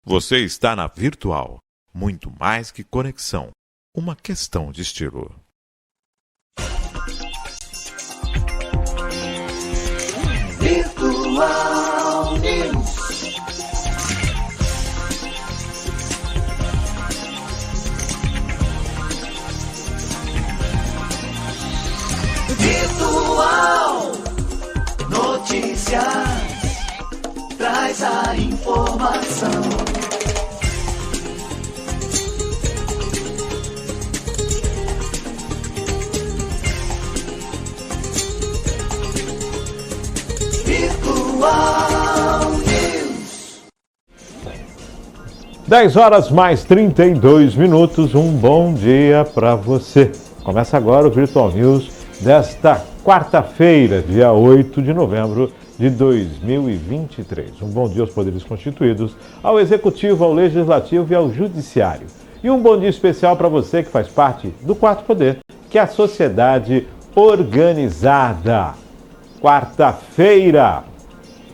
Você está na Virtual. Muito mais que conexão. Uma questão de estilo. Virtual News. Virtual Notícias. Traz a informação. Virtual News. 10 horas mais 32 minutos. Um bom dia para você. Começa agora o Virtual News desta quarta-feira, dia 8 de novembro de 2023. Um bom dia aos poderes constituídos, ao Executivo, ao Legislativo e ao Judiciário. E um bom dia especial para você que faz parte do quarto poder, que é a sociedade organizada. Quarta-feira.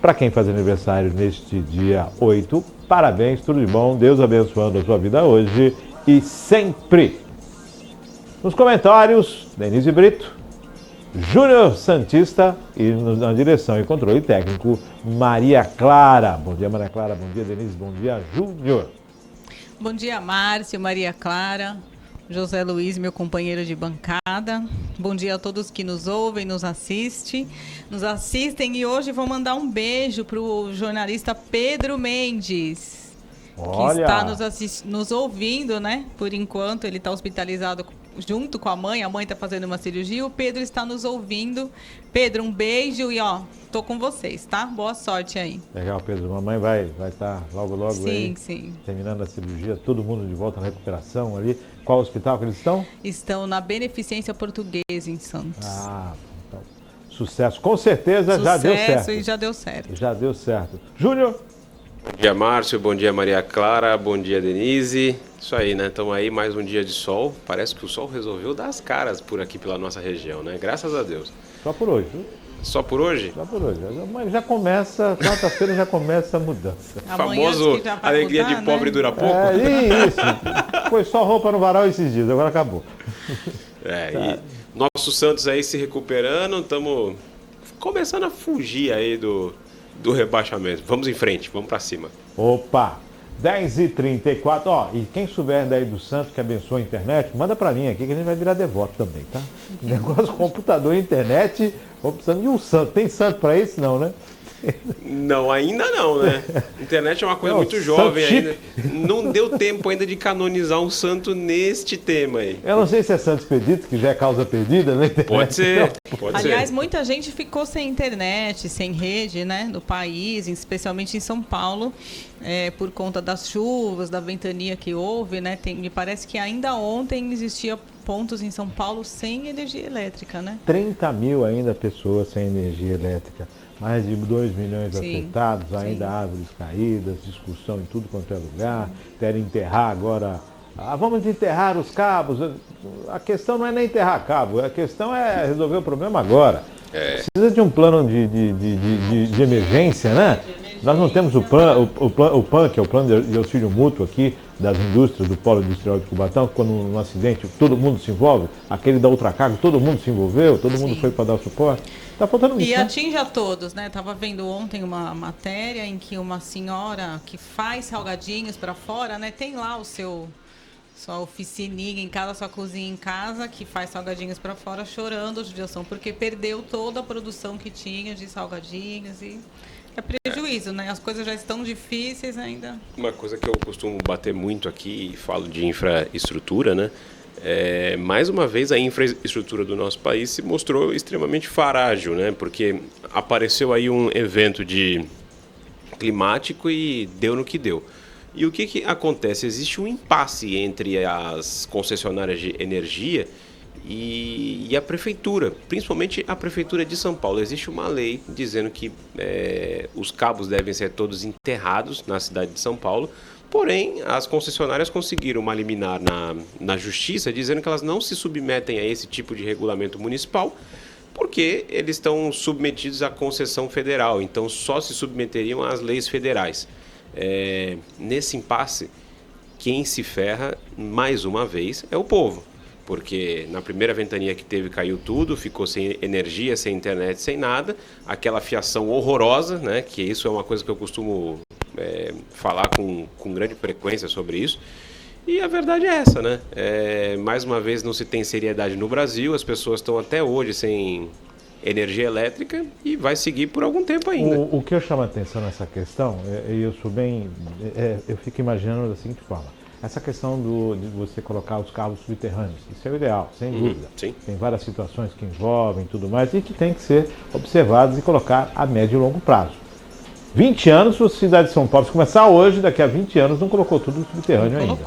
Para quem faz aniversário neste dia 8, parabéns, tudo de bom, Deus abençoando a sua vida hoje e sempre. Nos comentários, Denise Brito, Júnior Santista e na direção e controle técnico, Maria Clara. Bom dia, Maria Clara. Bom dia, Denise. Bom dia, Júnior. Bom dia, Márcio, Maria Clara, José Luiz, meu companheiro de bancada. Bom dia a todos que nos ouvem, nos assistem. E hoje vou mandar um beijo para o jornalista Pedro Mendes, que está nos ouvindo, né? Por enquanto, ele está hospitalizado junto com a mãe está fazendo uma cirurgia, o Pedro está nos ouvindo. Pedro, um beijo e tô com vocês, tá? Boa sorte aí. Legal, Pedro, mamãe vai estar logo aí, sim. Terminando a cirurgia, todo mundo de volta na recuperação ali. Qual hospital que eles estão? Estão na Beneficência Portuguesa, em Santos. Então, sucesso, com certeza já deu certo. E já deu certo. Já deu certo. Júnior? Bom dia, Márcio. Bom dia, Maria Clara. Bom dia, Denise. Isso aí, né? Estamos aí, mais um dia de sol. Parece que o sol resolveu dar as caras por aqui pela nossa região, né? Graças a Deus. Só por hoje, viu? Só por hoje? Só por hoje. Mas já começa, quarta-feira já começa a mudança. Famoso alegria de pobre, né? Dura pouco. Isso. Foi só roupa no varal esses dias, agora acabou. E nosso Santos aí se recuperando, estamos começando a fugir aí do rebaixamento. Vamos em frente, vamos pra cima. Opa! 10h34, e quem souber daí do Santos que abençoa a internet, manda pra mim aqui que a gente vai virar devoto também, tá? Negócio computador e internet, vou precisando de um santo. Tem santo pra isso? Não, né? Não, ainda não, né? Internet é uma coisa muito jovem ainda. Não deu tempo ainda de canonizar um santo neste tema aí. Eu não sei se é santo expedito, que já é causa perdida, né? Pode ser. Aliás, muita gente ficou sem internet, sem rede, né? No país, especialmente em São Paulo, por conta das chuvas, da ventania que houve, né? Me parece que ainda ontem existia pontos em São Paulo sem energia elétrica, né? 30 mil ainda pessoas sem energia elétrica. Mais de 2 milhões afetados, ainda árvores caídas, discussão em tudo quanto é lugar. Querem enterrar agora. Vamos enterrar os cabos. A questão não é nem enterrar cabo, a questão é resolver o problema agora. Precisa de um plano de emergência, né? Nós não temos o PAN, que é o Plano de Auxílio Mútuo aqui das indústrias, do Polo Industrial de Cubatão, quando num acidente todo mundo se envolve, aquele da Ultracargo, todo mundo se envolveu, todo mundo foi para dar o suporte. Está faltando isso. E atinge a todos, né? Estava vendo ontem uma matéria em que uma senhora que faz salgadinhos para fora, né? Tem lá sua oficininha em casa, sua cozinha em casa, que faz salgadinhos para fora, chorando judiação, porque perdeu toda a produção que tinha de salgadinhos e é prejuízo, né? As coisas já estão difíceis ainda. Uma coisa que eu costumo bater muito aqui, e falo de infraestrutura, né? Mais uma vez a infraestrutura do nosso país se mostrou extremamente frágil, né? Porque apareceu aí um evento climático e deu no que deu. E o que acontece? Existe um impasse entre as concessionárias de energia e a prefeitura, principalmente a prefeitura de São Paulo. Existe uma lei dizendo que os cabos devem ser todos enterrados na cidade de São Paulo. Porém, as concessionárias conseguiram uma liminar na justiça dizendo que elas não se submetem a esse tipo de regulamento municipal porque eles estão submetidos à concessão federal, então só se submeteriam às leis federais. Nesse impasse, quem se ferra, mais uma vez, é o povo. Porque na primeira ventania que teve, caiu tudo, ficou sem energia, sem internet, sem nada. Aquela fiação horrorosa, né? Que isso é uma coisa que eu costumo falar com grande frequência sobre isso. E a verdade é essa, né? Mais uma vez não se tem seriedade no Brasil, as pessoas estão até hoje sem energia elétrica e vai seguir por algum tempo ainda. O que eu chamo a atenção nessa questão, eu fico imaginando da seguinte forma. Essa questão de você colocar os cabos subterrâneos, isso é o ideal, sem dúvida. Sim. Tem várias situações que envolvem tudo mais e que tem que ser observadas e colocar a médio e longo prazo. 20 anos, a cidade de São Paulo, se começar hoje, daqui a 20 anos, não colocou tudo subterrâneo ainda.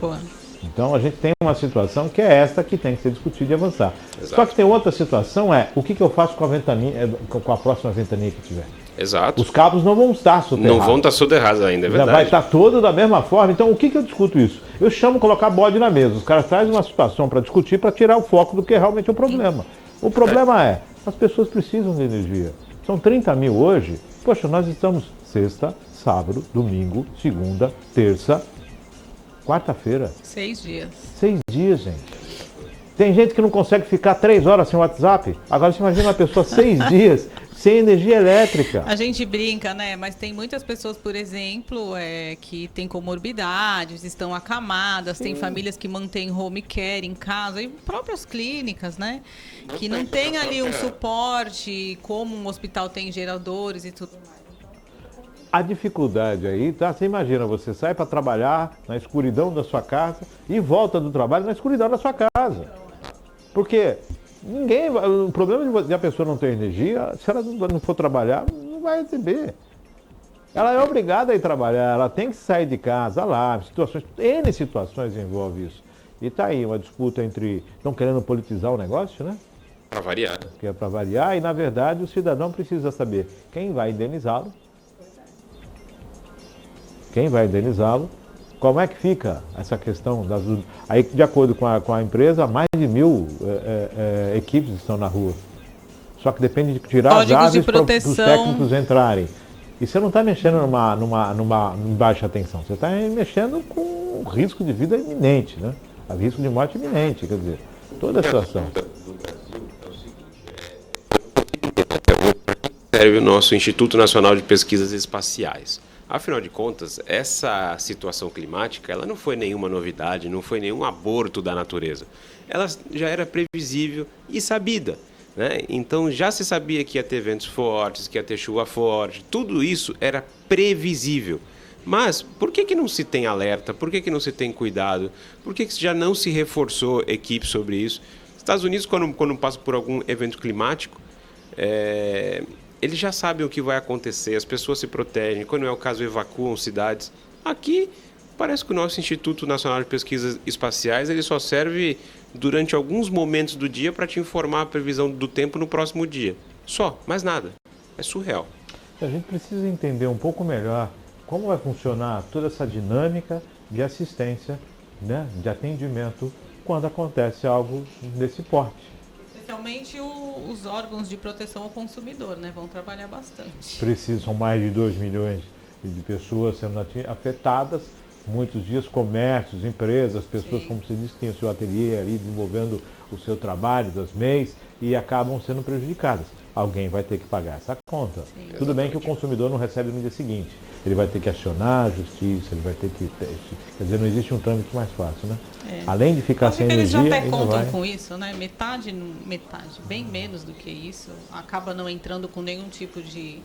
Então a gente tem uma situação que é esta que tem que ser discutida e avançar. Exato. Só que tem outra situação, o que eu faço com a ventania, com a próxima ventania que tiver? Exato. Os cabos não vão estar soterrados. Não vão estar soterrados ainda, é verdade. Já vai estar todo da mesma forma. Então, o que eu discuto isso? Eu chamo colocar bode na mesa. Os caras trazem uma situação para discutir, para tirar o foco do que realmente é o problema. O problema as pessoas precisam de energia. São 30 mil hoje. Poxa, nós estamos sexta, sábado, domingo, segunda, terça, quarta-feira. 6 dias. 6 dias, gente. Tem gente que não consegue ficar 3 horas sem WhatsApp. Agora, você imagina uma pessoa 6 dias sem energia elétrica. A gente brinca, né? Mas tem muitas pessoas, por exemplo, que têm comorbidades, estão acamadas, tem famílias que mantêm home care em casa, e próprias clínicas, né? Que não tem ali um suporte, como um hospital tem geradores e tudo mais. A dificuldade aí, tá? Você imagina, você sai para trabalhar na escuridão da sua casa e volta do trabalho na escuridão da sua casa. Porque o problema de a pessoa não ter energia, se ela não for trabalhar, não vai receber. Ela é obrigada a ir trabalhar, ela tem que sair de casa, N situações envolvem isso. E tá aí uma disputa entre, estão querendo politizar o negócio, né? Para variar. Que é para variar, e na verdade o cidadão precisa saber quem vai indenizá-lo, como é que fica essa questão das... Aí, de acordo com a empresa, mais de 1.000 equipes estão na rua. Só que depende de tirar Códigos as aves de para os proteção. técnicos entrarem. E você não está mexendo numa baixa tensão, você está mexendo com risco de vida iminente, né? Risco de morte iminente, quer dizer, toda a situação. Serve o nosso Instituto Nacional de Pesquisas Espaciais. Afinal de contas, essa situação climática, ela não foi nenhuma novidade, não foi nenhum aborto da natureza. Ela já era previsível e sabida, né? Então já se sabia que ia ter ventos fortes, que ia ter chuva forte, tudo isso era previsível. Mas por que não se tem alerta? Por que não se tem cuidado? Por que já não se reforçou equipe sobre isso? Estados Unidos, quando passa por algum evento climático, eles já sabem o que vai acontecer, as pessoas se protegem, quando é o caso evacuam cidades. Aqui parece que o nosso Instituto Nacional de Pesquisas Espaciais ele só serve durante alguns momentos do dia para te informar a previsão do tempo no próximo dia. Só, mais nada. É surreal. A gente precisa entender um pouco melhor como vai funcionar toda essa dinâmica de assistência, né, de atendimento, quando acontece algo desse porte. Especialmente os órgãos de proteção ao consumidor, né? Vão trabalhar bastante. Precisam mais de 2 milhões de pessoas sendo afetadas. Muitos dias, comércios, empresas, pessoas, como você disse, têm o seu ateliê ali desenvolvendo o seu trabalho das MEIs e acabam sendo prejudicadas. Alguém vai ter que pagar essa conta. Sim. Tudo bem que o consumidor não recebe no dia seguinte. Ele vai ter que acionar a justiça, ele vai ter que... Quer dizer, não existe um trâmite mais fácil, né? Além de ficar sem energia... Eles já até ainda contam vai... com isso, né? Metade, bem menos do que isso, acaba não entrando com nenhum tipo de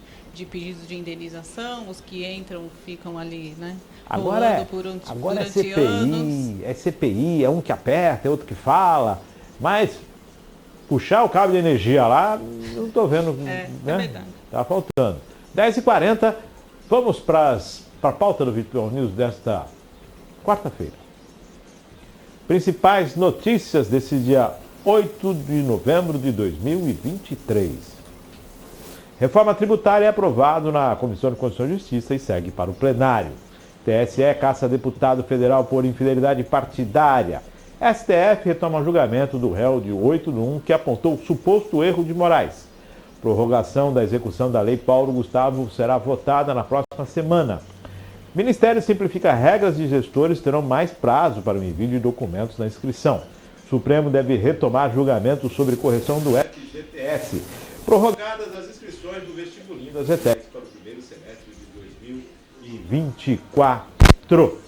pedido de indenização. Os que entram ficam ali, né? Agora é CPI, é um que aperta, é outro que fala, mas puxar o cabo de energia lá, não estou vendo, né? É verdade. Tá faltando. 10h40, vamos para a pauta do Virtual News desta quarta-feira. Principais notícias desse dia 8 de novembro de 2023. Reforma tributária é aprovado na Comissão de Constituição e Justiça e segue para o plenário. TSE caça deputado federal por infidelidade partidária. STF retoma julgamento do réu de 8/1 que apontou o suposto erro de Moraes. Prorrogação da execução da Lei Paulo Gustavo será votada na próxima semana. Ministério simplifica regras de gestores, terão mais prazo para o envio de documentos na inscrição. Supremo deve retomar julgamento sobre correção do FGTS. Prorrogadas as inscrições do vestibulinho das ETECs para o primeiro semestre de 2024.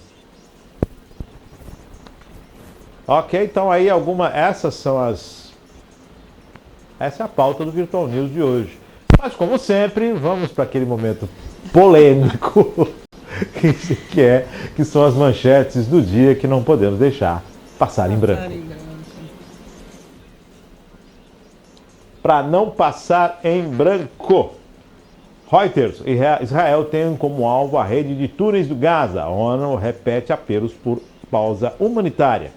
Ok, então aí essa é a pauta do Virtual News de hoje. Mas como sempre, vamos para aquele momento polêmico que são as manchetes do dia que não podemos deixar passar em branco. Para não passar em branco. Reuters, Israel tem como alvo a rede de túneis do Gaza. A ONU repete apelos por pausa humanitária.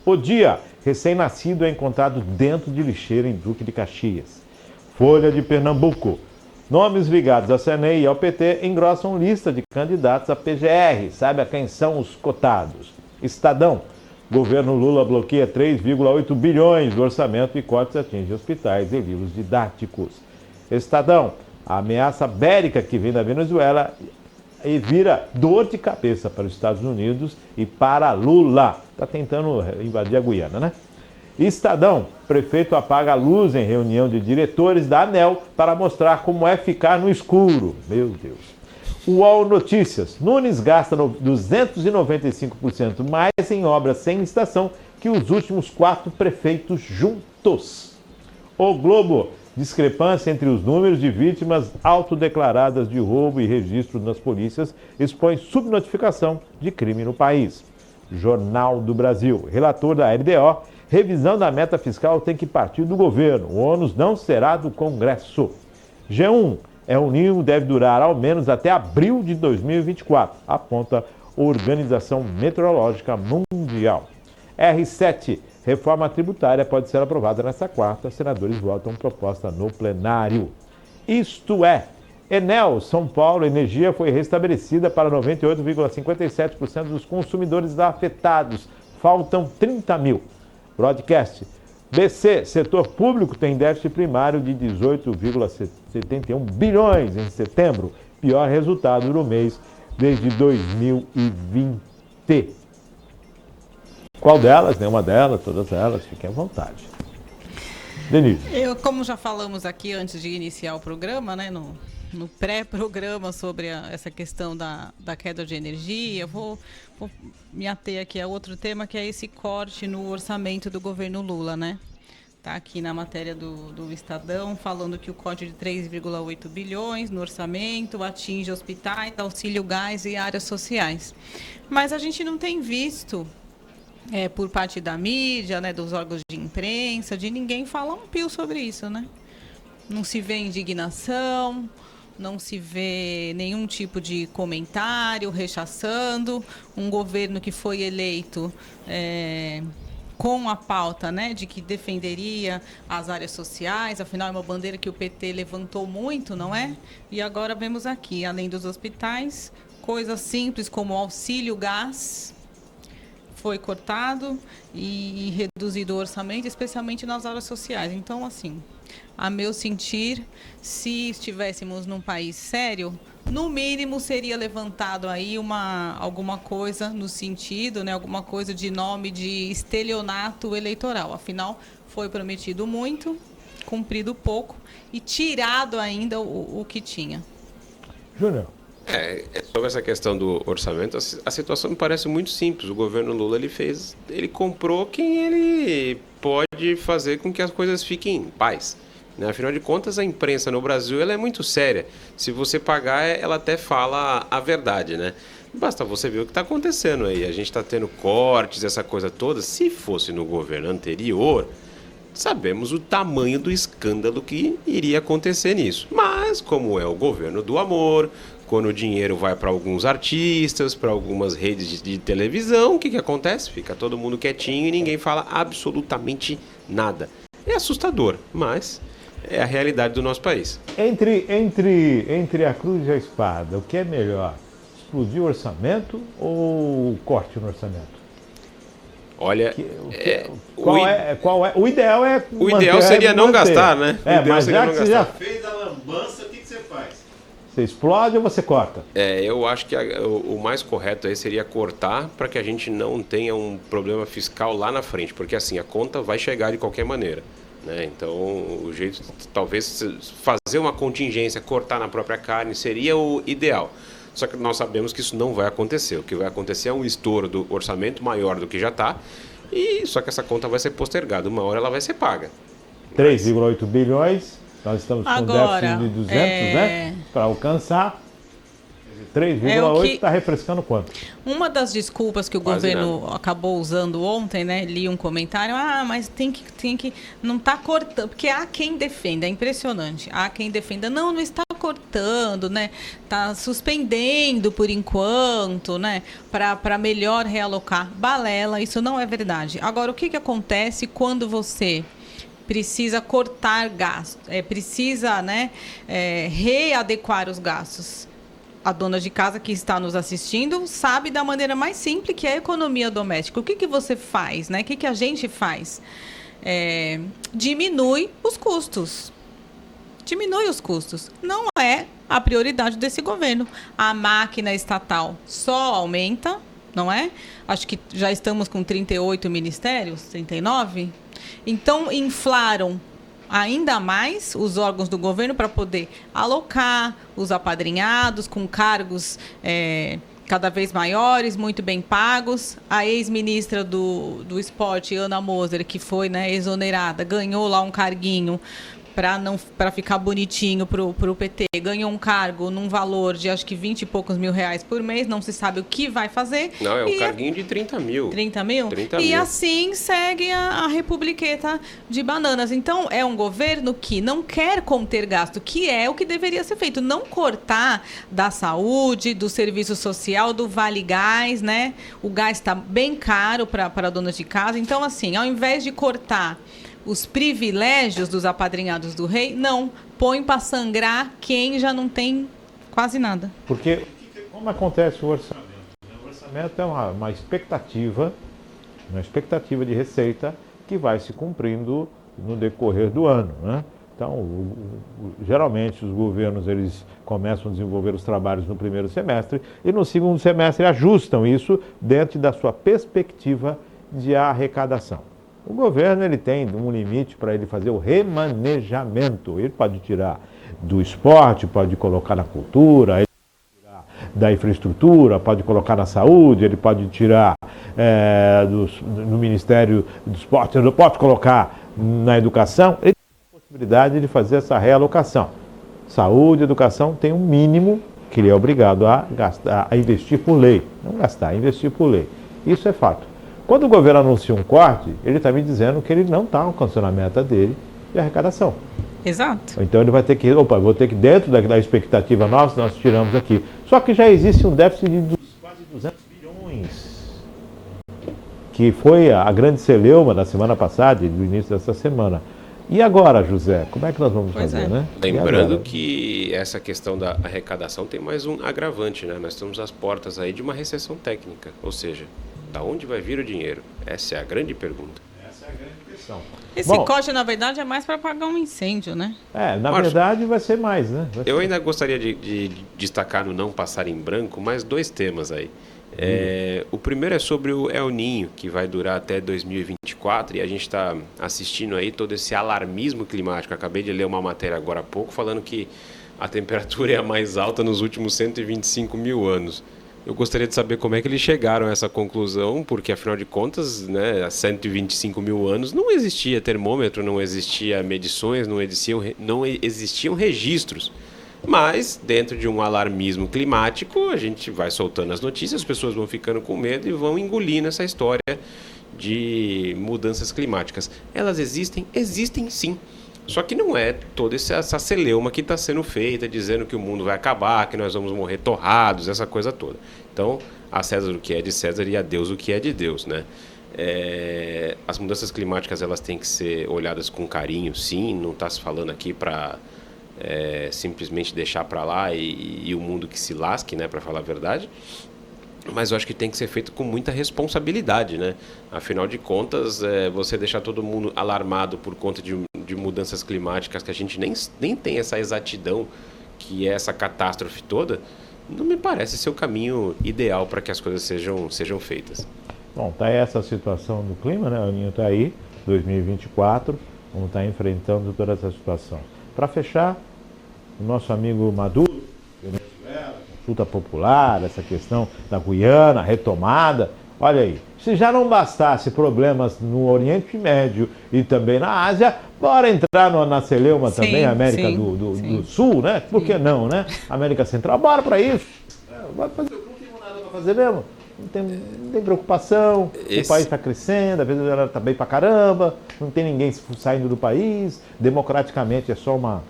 O dia, recém-nascido é encontrado dentro de lixeira em Duque de Caxias. Folha de Pernambuco. Nomes ligados à CNE e ao PT engrossam lista de candidatos à PGR. Sabe a quem são os cotados? Estadão. Governo Lula bloqueia 3,8 bilhões do orçamento e cortes atingem hospitais e livros didáticos. Estadão. A ameaça bélica que vem da Venezuela e vira dor de cabeça para os Estados Unidos e para Lula. Está tentando invadir a Guiana, né? Estadão. Prefeito apaga a luz em reunião de diretores da ANEEL para mostrar como é ficar no escuro. Meu Deus. UOL Notícias. Nunes gasta 295% mais em obras sem licitação que os últimos 4 prefeitos juntos. O Globo. Discrepância entre os números de vítimas autodeclaradas de roubo e registro nas polícias expõe subnotificação de crime no país. Jornal do Brasil. Relator da LDO. Revisão da meta fiscal tem que partir do governo. O ônus não será do Congresso. G1. El Niño deve durar ao menos até abril de 2024, aponta a Organização Meteorológica Mundial. R7. Reforma tributária pode ser aprovada nesta quarta. Senadores votam proposta no plenário. Isto é, Enel, São Paulo Energia foi restabelecida para 98,57% dos consumidores afetados. Faltam 30 mil. Broadcast. BC, setor público tem déficit primário de 18,71 bilhões em setembro. Pior resultado no mês desde 2020. Qual delas? Nenhuma delas, todas elas, fiquem à vontade. Denise. Como já falamos aqui antes de iniciar o programa, né, no pré-programa sobre essa questão da queda de energia, vou me ater aqui a outro tema, que é esse corte no orçamento do governo Lula, né? Está aqui na matéria do Estadão, falando que o corte de 3,8 bilhões no orçamento atinge hospitais, auxílio gás e áreas sociais. Mas a gente não tem visto... por parte da mídia, né, dos órgãos de imprensa, de ninguém falar um pio sobre isso, né? Não se vê indignação, não se vê nenhum tipo de comentário rechaçando um governo que foi eleito com a pauta, né, de que defenderia as áreas sociais, afinal é uma bandeira que o PT levantou muito, não é? E agora vemos aqui, além dos hospitais, coisas simples como auxílio gás, foi cortado e reduzido o orçamento, especialmente nas áreas sociais. Então, assim, a meu sentir, se estivéssemos num país sério, no mínimo seria levantado aí alguma coisa no sentido, né, alguma coisa de nome de estelionato eleitoral. Afinal, foi prometido muito, cumprido pouco e tirado ainda o que tinha. Júnior. Sobre essa questão do orçamento, a situação me parece muito simples. O governo Lula, ele comprou quem ele pode fazer com que as coisas fiquem em paz, né? Afinal de contas, a imprensa no Brasil ela é muito séria. Se você pagar, ela até fala a verdade, né? Basta você ver o que está acontecendo aí. A gente está tendo cortes, essa coisa toda. Se fosse no governo anterior, sabemos o tamanho do escândalo que iria acontecer nisso. Mas, como é o governo do amor, quando o dinheiro vai para alguns artistas, para algumas redes de televisão, o que acontece? Fica todo mundo quietinho e ninguém fala absolutamente nada. É assustador, mas é a realidade do nosso país. Entre a cruz e a espada, o que é melhor? Explodir o orçamento ou corte no orçamento? Olha, o ideal é... O ideal seria não gastar, né? Mas já que você já fez a lambança, o que você faz? Você explode ou você corta? Eu acho que o mais correto aí seria cortar para que a gente não tenha um problema fiscal lá na frente, porque assim, a conta vai chegar de qualquer maneira, né? Então, o jeito, talvez, fazer uma contingência, cortar na própria carne seria o ideal. Só que nós sabemos que isso não vai acontecer. O que vai acontecer é um estouro do orçamento maior do que já está, e só que essa conta vai ser postergada. Uma hora ela vai ser paga. 3,8 bilhões, nós estamos com Agora, déficit de 200, né? Para alcançar. 3,8 está refrescando quanto? Uma das desculpas que o Quase governo acabou usando ontem, né? Li um comentário, mas tem que não está cortando, porque há quem defenda, é impressionante. Há quem defenda, não está cortando, né? Está suspendendo por enquanto, né? Para melhor realocar. Balela, isso não é verdade. Agora, o que acontece quando você precisa cortar gastos, precisa, né, readequar os gastos? A dona de casa que está nos assistindo sabe da maneira mais simples que é a economia doméstica. O que você faz, né? O que a gente faz? Diminui os custos. Diminui os custos. Não é a prioridade desse governo. A máquina estatal só aumenta, não é? Acho que já estamos com 38 ministérios, 39. Então, inflaram ainda mais os órgãos do governo para poder alocar os apadrinhados com cargos cada vez maiores, muito bem pagos. A ex-ministra do Esporte, Ana Moser, que foi, né, exonerada, ganhou lá um carguinho para ficar bonitinho pro PT, ganhou um cargo num valor de acho que 20 e poucos mil reais por mês, não se sabe o que vai fazer. Não, é um carguinho de 30 mil. 30 mil? 30 e mil. assim segue a republiqueta de bananas. Então, é um governo que não quer conter gasto, que é o que deveria ser feito. Não cortar da saúde, do serviço social, do Vale Gás, né? O gás está bem caro para a dona de casa. Então, assim, ao invés de cortar os privilégios dos apadrinhados do rei, não, põe para sangrar quem já não tem quase nada. Porque, como acontece o orçamento? O orçamento é uma expectativa de receita que vai se cumprindo no decorrer do ano, né? Então, geralmente os governos eles começam a desenvolver os trabalhos no primeiro semestre e no segundo semestre ajustam isso dentro da sua perspectiva de arrecadação. O governo ele tem um limite para ele fazer o remanejamento. Ele pode tirar do esporte, pode colocar na cultura, ele pode tirar da infraestrutura, pode colocar na saúde, ele pode tirar no Ministério do Esporte, ele pode colocar na educação. Ele tem a possibilidade de fazer essa realocação. Saúde e educação tem um mínimo que ele é obrigado a gastar, a investir por lei. Não gastar, investir por lei. Isso é fato. Quando o governo anuncia um corte, ele está me dizendo que ele não está alcançando a meta dele de arrecadação. Exato. Então ele vai ter que, dentro da expectativa nossa, nós tiramos aqui. Só que já existe um déficit de quase 200 bilhões, que foi a grande celeuma da semana passada e do início dessa semana. E agora, José, como é que nós vamos fazer, né? Lembrando que essa questão da arrecadação tem mais um agravante, né? Nós estamos às portas aí de uma recessão técnica, ou seja, da onde vai vir o dinheiro? Essa é a grande pergunta. Essa é a grande questão. Esse corte, na verdade, é mais para apagar um incêndio, né? Na verdade vai ser mais, né? Eu ainda gostaria de destacar no não passar em branco mais dois temas aí. O primeiro é sobre o El Niño, que vai durar até 2024, e a gente está assistindo aí todo esse alarmismo climático. Acabei de ler uma matéria agora há pouco falando que a temperatura é a mais alta nos últimos 125 mil anos. Eu gostaria de saber como é que eles chegaram a essa conclusão, porque afinal de contas, né, há 125 mil anos não existia termômetro, não existia medições, não existiam registros. Mas, dentro de um alarmismo climático, a gente vai soltando as notícias, as pessoas vão ficando com medo e vão engolindo essa história de mudanças climáticas. Elas existem? Existem sim. Só que não é toda essa celeuma que está sendo feita, dizendo que o mundo vai acabar, que nós vamos morrer torrados, essa coisa toda. Então, a César o que é de César e a Deus o que é de Deus, né? As mudanças climáticas elas têm que ser olhadas com carinho, sim. Não está se falando aqui para simplesmente deixar para lá e o mundo que se lasque, né, para falar a verdade. Mas eu acho que tem que ser feito com muita responsabilidade, né? Afinal de contas, você deixar todo mundo alarmado por conta de mudanças climáticas que a gente nem tem essa exatidão que é essa catástrofe toda, não me parece ser o caminho ideal para que as coisas sejam feitas. Bom, está aí essa situação do clima, né? O El Niño está aí, 2024, vamos estar enfrentando toda essa situação. Para fechar, o nosso amigo Maduro, Venezuela, consulta popular, essa questão da Guiana, retomada, olha aí, se já não bastasse problemas no Oriente Médio e também na Ásia, bora entrar na celeuma também, América do Sul, né? Por que não, né? América Central, bora para isso. Bora fazer, não tem nada para fazer mesmo. Não tem preocupação, o país está crescendo, a Venezuela está bem pra caramba, não tem ninguém saindo do país, democraticamente é só uma...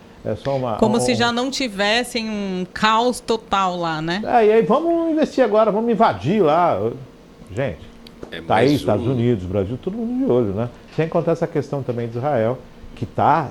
Como se já não tivessem um caos total lá, né? E aí vamos investir agora, vamos invadir lá. Gente, tá aí Estados Unidos, Brasil, todo mundo de olho, né? Sem contar essa questão também de Israel, que tá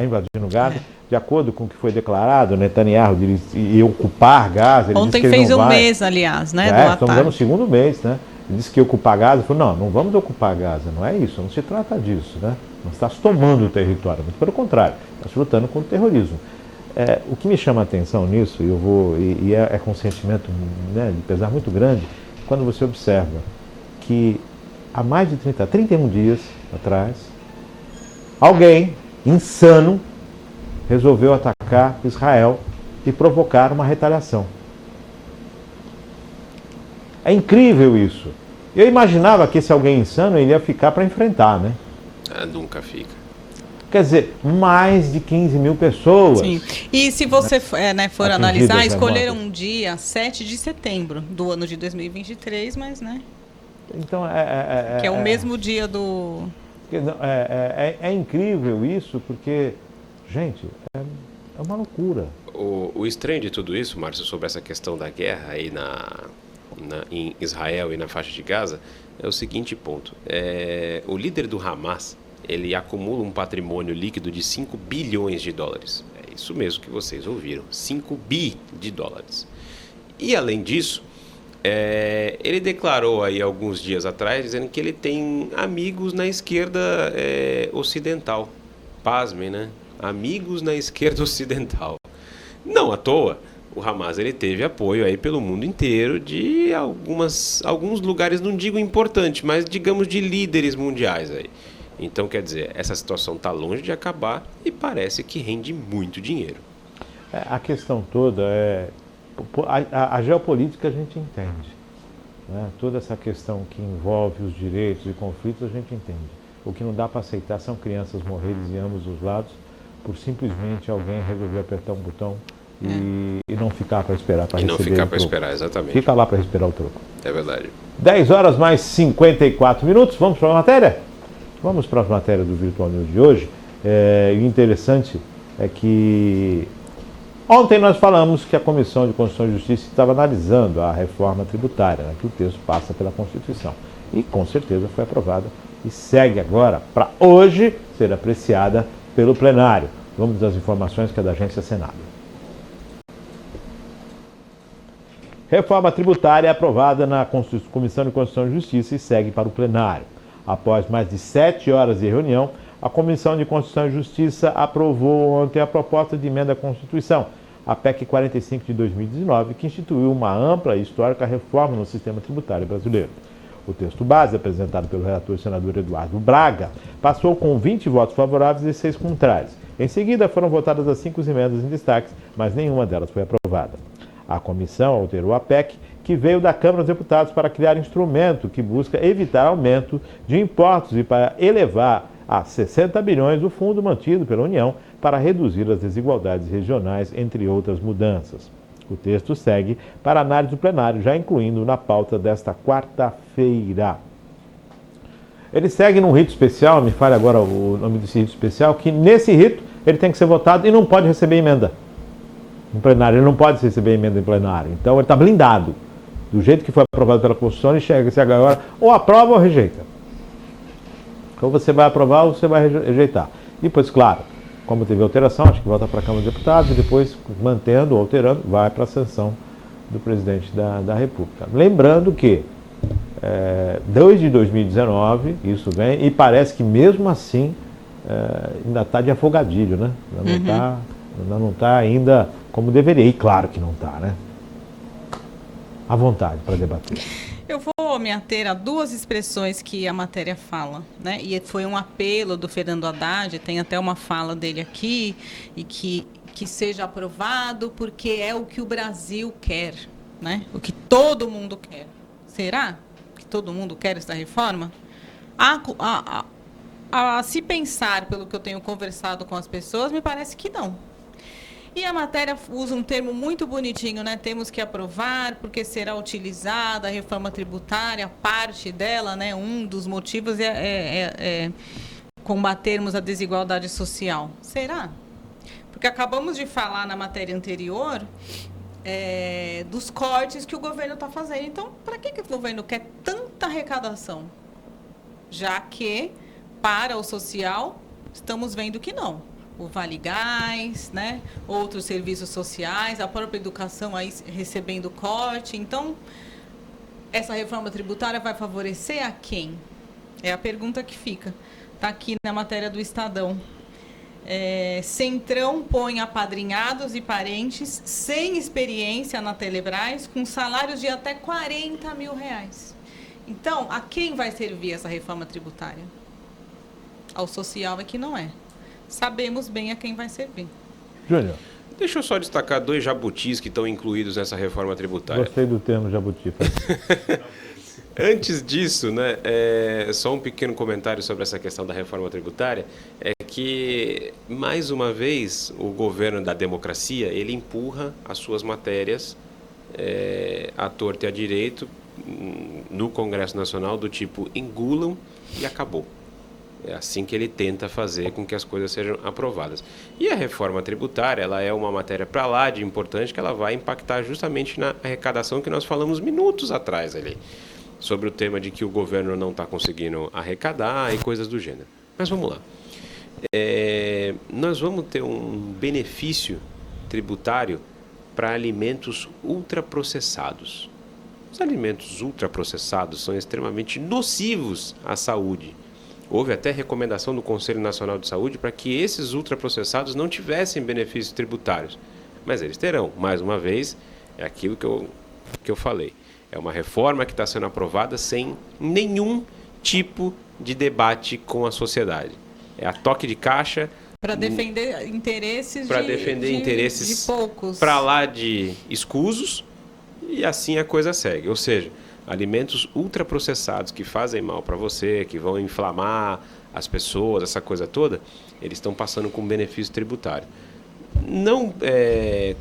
invadindo Gaza. De acordo com o que foi declarado, Netanyahu ia ocupar Gaza. Ele Ontem disse que fez um mês, aliás, né? Do estamos ataque. no segundo mês, né? Ele disse que ia ocupar Gaza. Ele falou, não vamos ocupar Gaza, não é isso, não se trata disso, né? Não está se tomando o território, muito pelo contrário, está se lutando contra o terrorismo. O que me chama a atenção nisso, é com um sentimento, né, de pesar muito grande, quando você observa que há mais de 31 dias atrás, alguém insano resolveu atacar Israel e provocar uma retaliação. É incrível isso. Eu imaginava que esse alguém insano ele ia ficar para enfrentar, né? Nunca fica. Quer dizer, mais de 15 mil pessoas. Sim. E se você for analisar, escolheram mortas. um dia 7 de setembro do ano de 2023, mas, né? Então, que é o mesmo dia do... É incrível isso, porque, gente, é uma loucura. O estranho de tudo isso, Márcio, sobre essa questão da guerra aí em Israel e na faixa de Gaza, é o seguinte ponto. O líder do Hamas, ele acumula um patrimônio líquido de 5 bilhões de dólares. É isso mesmo que vocês ouviram, 5 bi de dólares. E além disso, ele declarou aí alguns dias atrás, dizendo que ele tem amigos na esquerda ocidental. Pasmem, né? Amigos na esquerda ocidental. Não à toa, o Hamas ele teve apoio aí pelo mundo inteiro de alguns lugares, não digo importante, mas digamos de líderes mundiais aí. Então, quer dizer, essa situação está longe de acabar e parece que rende muito dinheiro. A questão toda a geopolítica a gente entende, né? Toda essa questão que envolve os direitos e conflitos a gente entende. O que não dá para aceitar são crianças morrerem de ambos os lados por simplesmente alguém resolver apertar um botão e não ficar para esperar para receber. E não ficar para esperar, exatamente. Fica lá para respirar o troco. É verdade. 10 horas mais 54 minutos. Vamos para a matéria? Vamos para a matéria do Virtual News de hoje. O interessante é que ontem nós falamos que a Comissão de Constituição e Justiça estava analisando a reforma tributária, né, que o texto passa pela Constituição. E com certeza foi aprovada e segue agora para hoje ser apreciada pelo plenário. Vamos às informações que é da Agência Senado. Reforma tributária é aprovada na Comissão de Constituição e Justiça e segue para o plenário. Após mais de 7 horas de reunião, a Comissão de Constituição e Justiça aprovou ontem a proposta de emenda à Constituição, a PEC 45 de 2019, que instituiu uma ampla e histórica reforma no sistema tributário brasileiro. O texto base, apresentado pelo relator senador Eduardo Braga, passou com 20 votos favoráveis e 6 contrários. Em seguida, foram votadas as 5 emendas em destaque, mas nenhuma delas foi aprovada. A comissão alterou a PEC, que veio da Câmara dos Deputados para criar instrumento que busca evitar aumento de impostos e para elevar a 60 bilhões o fundo mantido pela União para reduzir as desigualdades regionais, entre outras mudanças. O texto segue para análise do plenário, já incluindo na pauta desta quarta-feira. Ele segue num rito especial, me fale agora o nome desse rito especial, que nesse rito ele tem que ser votado e não pode receber emenda no plenário. Ele não pode receber emenda em plenário. Então ele está blindado. Do jeito que foi aprovado pela Constituição, ele chega agora, ou aprova ou rejeita. Ou você vai aprovar ou você vai rejeitar. Depois, claro, como teve alteração, acho que volta para a Câmara dos Deputados e depois, mantendo ou alterando, vai para a sanção do presidente da República. Lembrando que, desde 2019, isso vem, e parece que mesmo assim ainda está de afogadilho, né? Ainda não está ainda como deveria. E claro que não está, né? À vontade para debater. Eu vou me ater a duas expressões que a matéria fala, né? E foi um apelo do Fernando Haddad, tem até uma fala dele aqui, e que seja aprovado porque é o que o Brasil quer, né? O que todo mundo quer. Será que todo mundo quer essa reforma? Se pensar pelo que eu tenho conversado com as pessoas, me parece que não. E a matéria usa um termo muito bonitinho, né? Temos que aprovar porque será utilizada a reforma tributária, parte dela, né? Um dos motivos é combatermos a desigualdade social. Será? Porque acabamos de falar na matéria anterior dos cortes que o governo está fazendo. Então, para que o governo quer tanta arrecadação? Já que, para o social, estamos vendo que não. O Vale Gás, né? Outros serviços sociais, a própria educação aí recebendo corte. Então, essa reforma tributária vai favorecer a quem? É a pergunta que fica. Está aqui na matéria do Estadão. Centrão põe apadrinhados e parentes sem experiência na Telebrás com salários de até R$40 mil. Então, a quem vai servir essa reforma tributária? Ao social é que não é. Sabemos bem a quem vai servir. Júnior. Deixa eu só destacar 2 jabutis que estão incluídos nessa reforma tributária. Gostei do termo jabuti. Antes disso, né, só um pequeno comentário sobre essa questão da reforma tributária, é que, mais uma vez, o governo da democracia, ele empurra as suas matérias à torta e à direito no Congresso Nacional, do tipo, engulam e acabou. É assim que ele tenta fazer com que as coisas sejam aprovadas. E a reforma tributária, ela é uma matéria para lá de importante, que ela vai impactar justamente na arrecadação que nós falamos minutos atrás ali, sobre o tema de que o governo não está conseguindo arrecadar e coisas do gênero. Mas vamos lá. Nós vamos ter um benefício tributário para alimentos ultraprocessados. Os alimentos ultraprocessados são extremamente nocivos à saúde. Houve até recomendação do Conselho Nacional de Saúde para que esses ultraprocessados não tivessem benefícios tributários. Mas eles terão. Mais uma vez, é aquilo que eu falei. É uma reforma que está sendo aprovada sem nenhum tipo de debate com a sociedade. É a toque de caixa. Para defender interesses de poucos. Para lá de escusos, e assim a coisa segue. Ou seja, alimentos ultraprocessados que fazem mal para você, que vão inflamar as pessoas, essa coisa toda, eles estão passando com benefício tributário. Não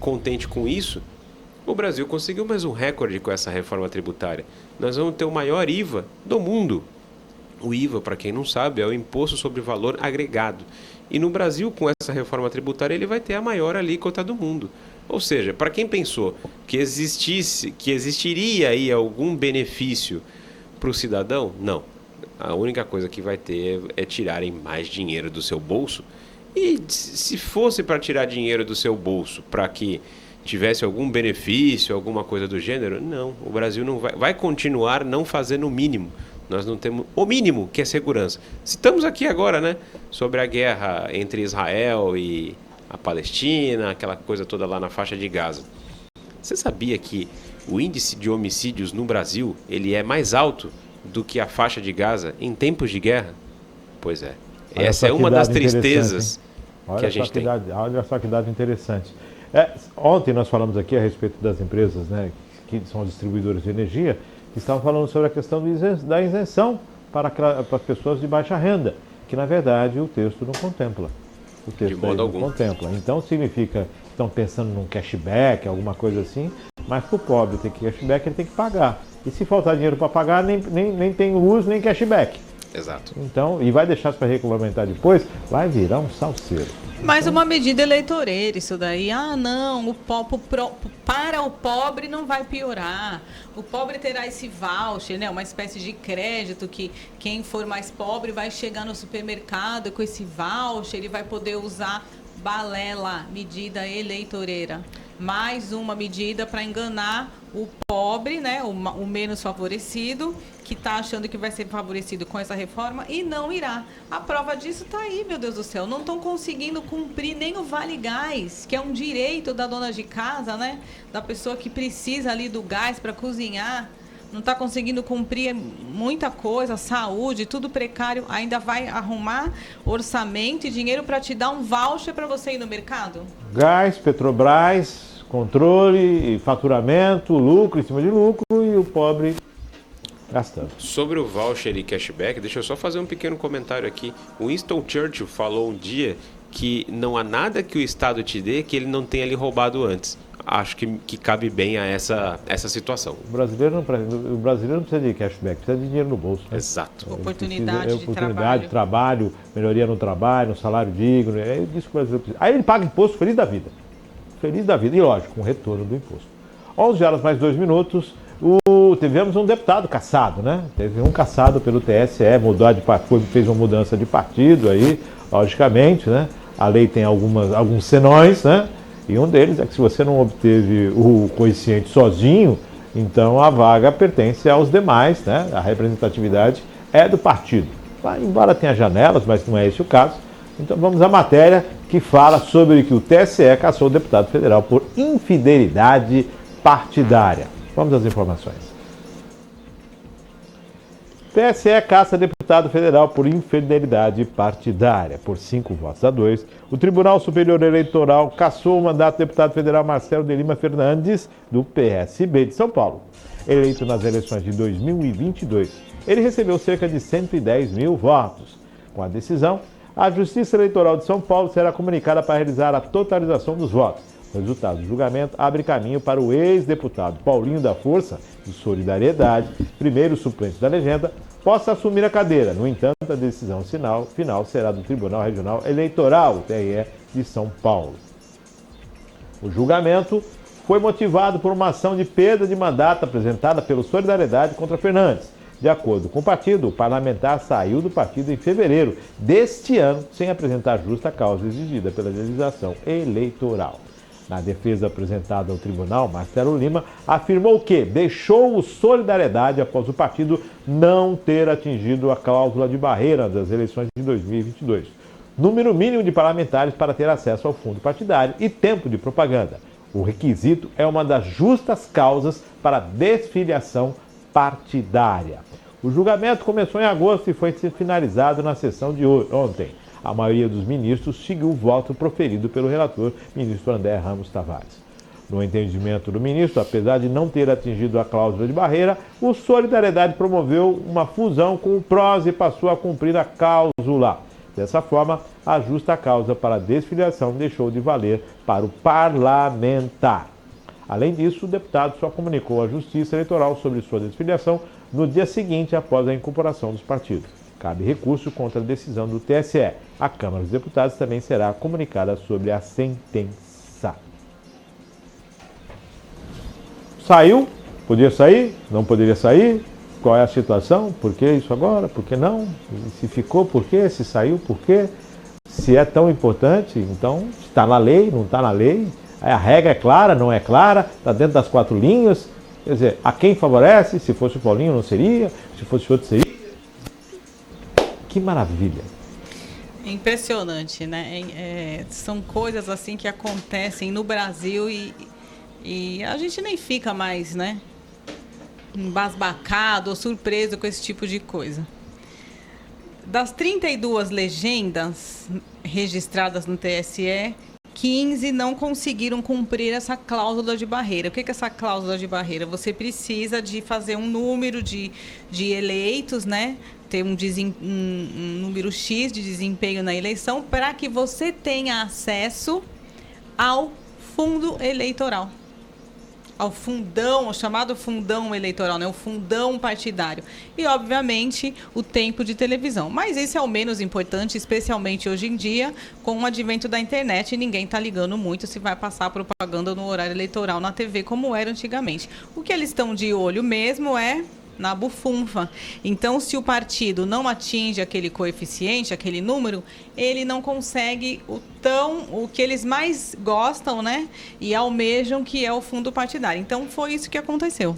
contente com isso, o Brasil conseguiu mais um recorde com essa reforma tributária. Nós vamos ter o maior IVA do mundo. O IVA, para quem não sabe, é o Imposto sobre Valor Agregado. E no Brasil, com essa reforma tributária, ele vai ter a maior alíquota do mundo. Ou seja, para quem pensou que existiria aí algum benefício para o cidadão, não. A única coisa que vai ter é tirarem mais dinheiro do seu bolso. E se fosse para tirar dinheiro do seu bolso para que tivesse algum benefício, alguma coisa do gênero, não. O Brasil não vai continuar não fazendo o mínimo. Nós não temos o mínimo, que é segurança. Citamos aqui agora, né, sobre a guerra entre Israel e a Palestina, aquela coisa toda lá na faixa de Gaza. Você sabia que o índice de homicídios no Brasil, ele é mais alto do que a faixa de Gaza em tempos de guerra? Pois é. Essa é uma das tristezas que a gente tem. Olha só que dado interessante. Ontem nós falamos aqui a respeito das empresas, né, que são distribuidoras de energia, que estavam falando sobre a questão da isenção para as pessoas de baixa renda, que na verdade o texto não contempla. O texto de modo não algum contempla. Então significa que estão pensando num cashback, alguma coisa assim, mas para o pobre ter cashback ele tem que pagar. E se faltar dinheiro para pagar, nem tem uso, nem cashback. Exato. Então, e vai deixar para regulamentar depois, vai virar um salseiro. Mais uma medida eleitoreira, isso daí. Ah, não, para o pobre não vai piorar. O pobre terá esse voucher, né? Uma espécie de crédito que quem for mais pobre vai chegar no supermercado com esse voucher, ele vai poder usar balela, medida eleitoreira. mais uma medida para enganar o pobre, né, o menos favorecido, que está achando que vai ser favorecido com essa reforma e não irá. A prova disso está aí, meu Deus do céu. Não estão conseguindo cumprir nem o Vale Gás, que é um direito da dona de casa, né, da pessoa que precisa ali do gás para cozinhar. Não está conseguindo cumprir muita coisa, saúde, tudo precário. Ainda vai arrumar orçamento e dinheiro para te dar um voucher para você ir no mercado? Gás, Petrobras, controle, faturamento, lucro em cima de lucro e o pobre gastando. Sobre o voucher e cashback, deixa eu só fazer um pequeno comentário aqui. O Winston Churchill falou um dia que não há nada que o Estado te dê que ele não tenha lhe roubado antes. Acho que cabe bem a essa situação. O brasileiro não precisa de cashback, precisa de dinheiro no bolso. Né? Exato. Oportunidade de trabalho, melhoria no trabalho, um salário digno. É isso que o brasileiro precisa. Aí ele paga imposto feliz da vida. Feliz da vida. E lógico, com retorno do imposto. 11 horas mais 2 minutos. Tivemos um deputado cassado, né? Teve um cassado pelo TSE, fez uma mudança de partido aí, logicamente, né? A lei tem alguns senões, né? E um deles é que se você não obteve o coeficiente sozinho, então a vaga pertence aos demais, né? A representatividade é do partido. Embora tenha janelas, mas não é esse o caso. Então vamos à matéria que fala sobre que o TSE cassou o deputado federal por infidelidade partidária. Vamos às informações. TSE caça deputado federal por infidelidade partidária. Por 5 votos a 2, o Tribunal Superior Eleitoral cassou o mandato do deputado federal Marcelo de Lima Fernandes, do PSB de São Paulo. Eleito nas eleições de 2022, ele recebeu cerca de 110 mil votos. Com a decisão, a Justiça Eleitoral de São Paulo será comunicada para realizar a totalização dos votos. O resultado do julgamento abre caminho para o ex-deputado Paulinho da Força, de Solidariedade, primeiro suplente da legenda, possa assumir a cadeira. No entanto, a decisão final será do Tribunal Regional Eleitoral, TRE, de São Paulo. O julgamento foi motivado por uma ação de perda de mandato apresentada pelo Solidariedade contra Fernandes. De acordo com o partido, o parlamentar saiu do partido em fevereiro deste ano sem apresentar justa causa exigida pela legislação eleitoral. Na defesa apresentada ao tribunal, Marcelo Lima afirmou que deixou o Solidariedade após o partido não ter atingido a cláusula de barreira das eleições de 2022. Número mínimo de parlamentares para ter acesso ao fundo partidário e tempo de propaganda. O requisito é uma das justas causas para desfiliação partidária. O julgamento começou em agosto e foi finalizado na sessão de ontem. A maioria dos ministros seguiu o voto proferido pelo relator, ministro André Ramos Tavares. No entendimento do ministro, apesar de não ter atingido a cláusula de barreira, o Solidariedade promoveu uma fusão com o PROS e passou a cumprir a cláusula. Dessa forma, a justa causa para a desfiliação deixou de valer para o parlamentar. Além disso, o deputado só comunicou à Justiça Eleitoral sobre sua desfiliação no dia seguinte após a incorporação dos partidos. Cabe recurso contra a decisão do TSE. A Câmara dos Deputados também será comunicada sobre a sentença. Saiu? Podia sair? Não poderia sair? Qual é a situação? Por que isso agora? Por que não? Se ficou, por quê? Se saiu, por quê? Se é tão importante, então está na lei, não está na lei? A regra é clara, não é clara? Está dentro das 4 linhas? Quer dizer, a quem favorece? Se fosse o Paulinho, não seria? Se fosse outro, seria? Que maravilha! Impressionante, né? São coisas assim que acontecem no Brasil e a gente nem fica mais, né? Embasbacado ou surpreso com esse tipo de coisa. Das 32 legendas registradas no TSE, 15 não conseguiram cumprir essa cláusula de barreira. O que é essa cláusula de barreira? Você precisa de fazer um número de eleitos, né? Ter um número X de desempenho na eleição para que você tenha acesso ao fundo eleitoral. Ao fundão, o chamado fundão eleitoral, né? O fundão partidário. E, obviamente, o tempo de televisão. Mas isso é o menos importante, especialmente hoje em dia, com o advento da internet, e ninguém está ligando muito se vai passar propaganda no horário eleitoral na TV, como era antigamente. O que eles estão de olho mesmo é na bufunfa. Então, se o partido não atinge aquele coeficiente, aquele número, ele não consegue o que eles mais gostam, né? E almejam, que é o fundo partidário. Então, foi isso que aconteceu.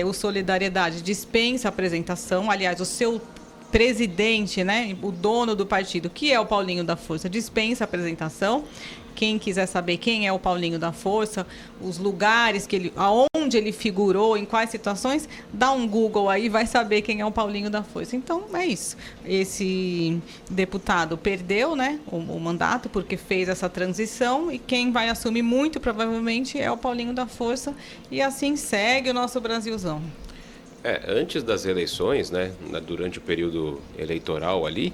O Solidariedade dispensa a apresentação, aliás, o seu presidente, né, o dono do partido, que é o Paulinho da Força, dispensa a apresentação. Quem quiser saber quem é o Paulinho da Força, os lugares aonde ele figurou, em quais situações, dá um Google aí, vai saber quem é o Paulinho da Força. Então, é isso. Esse deputado perdeu, né, o mandato, porque fez essa transição, e quem vai assumir muito provavelmente é o Paulinho da Força, e assim segue o nosso Brasilzão. Antes das eleições, né, durante o período eleitoral ali,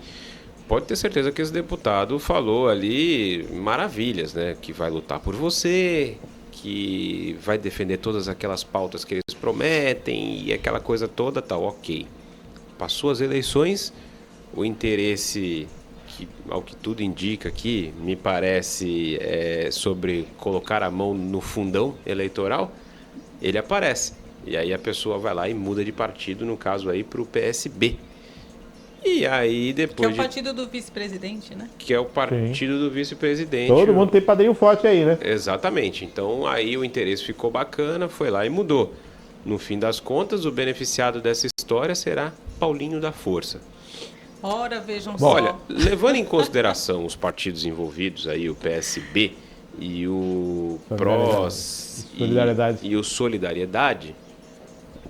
pode ter certeza que esse deputado falou ali maravilhas, né? Que vai lutar por você, que vai defender todas aquelas pautas que eles prometem e aquela coisa toda, tal, ok. Passou as eleições, o interesse, ao que tudo indica aqui, me parece, sobre colocar a mão no fundão eleitoral, ele aparece. E aí a pessoa vai lá e muda de partido, no caso aí para o PSB. E aí depois... Que é o partido do vice-presidente, né? Que é o partido do vice-presidente. Todo mundo tem padrinho forte aí, né? Exatamente. Então aí o interesse ficou bacana, foi lá e mudou. No fim das contas, o beneficiado dessa história será Paulinho da Força. Ora, vejam só. Olha, levando em consideração os partidos envolvidos aí, o PSB e o PROS e o Solidariedade...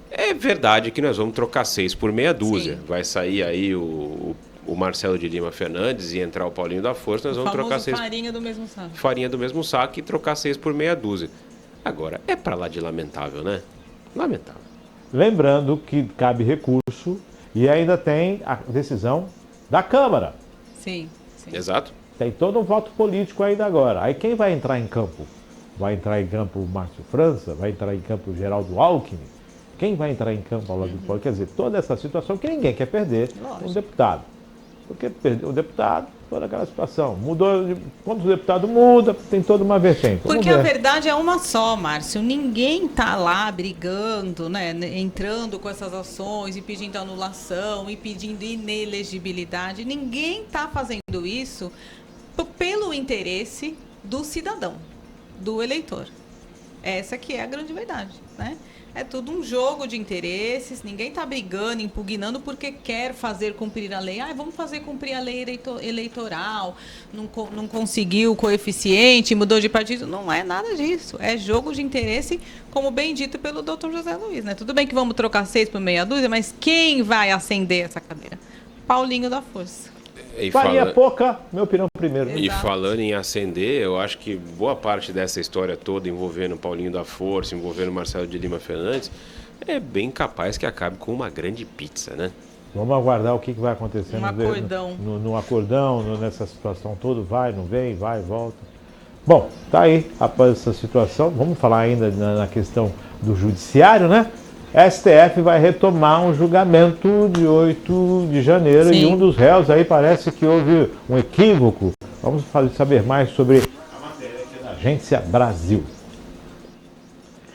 É verdade que nós vamos trocar 6 por meia dúzia. Sim. Vai sair aí o Marcelo de Lima Fernandes e entrar o Paulinho da Força. Nós vamos trocar 6. Farinha do mesmo saco. Farinha do mesmo saco e trocar 6 por meia dúzia. Agora, é pra lá de lamentável, né? Lamentável. Lembrando que cabe recurso e ainda tem a decisão da Câmara. Sim. Exato. Tem todo um voto político ainda agora. Aí quem vai entrar em campo? Vai entrar em campo o Márcio França? Vai entrar em campo o Geraldo Alckmin? Quem vai entrar em campo ao lado do Paulo? Quer dizer, toda essa situação que ninguém quer perder um deputado. Porque perder o deputado, toda aquela situação. Mudou, quando o deputado muda, tem toda uma vertente. Porque a verdade é uma só, Márcio. Ninguém está lá brigando, né, entrando com essas ações e pedindo anulação e pedindo inelegibilidade. Ninguém está fazendo isso pelo interesse do cidadão, do eleitor. Essa que é a grande verdade, né? É tudo um jogo de interesses, ninguém está brigando, impugnando porque quer fazer cumprir a lei. Vamos fazer cumprir a lei eleitoral, não conseguiu o coeficiente, mudou de partido. Não é nada disso, é jogo de interesse, como bem dito pelo Dr. José Luiz, né? Tudo bem que vamos trocar 6 por meia dúzia, mas quem vai acender essa cadeira? Paulinho da Força. Farinha pouca, meu opinião primeiro. E falando em acender, eu acho que boa parte dessa história toda envolvendo Paulinho da Força, envolvendo Marcelo de Lima Fernandes, é bem capaz que acabe com uma grande pizza, né? Vamos aguardar o que vai acontecer no acordão, nessa situação toda, vai, não vem, vai, volta. Bom, tá aí, após essa situação, vamos falar ainda na questão do judiciário, né? STF vai retomar um julgamento de 8 de janeiro. Sim. E um dos réus aí parece que houve um equívoco. Vamos saber mais sobre a matéria aqui da Agência Brasil.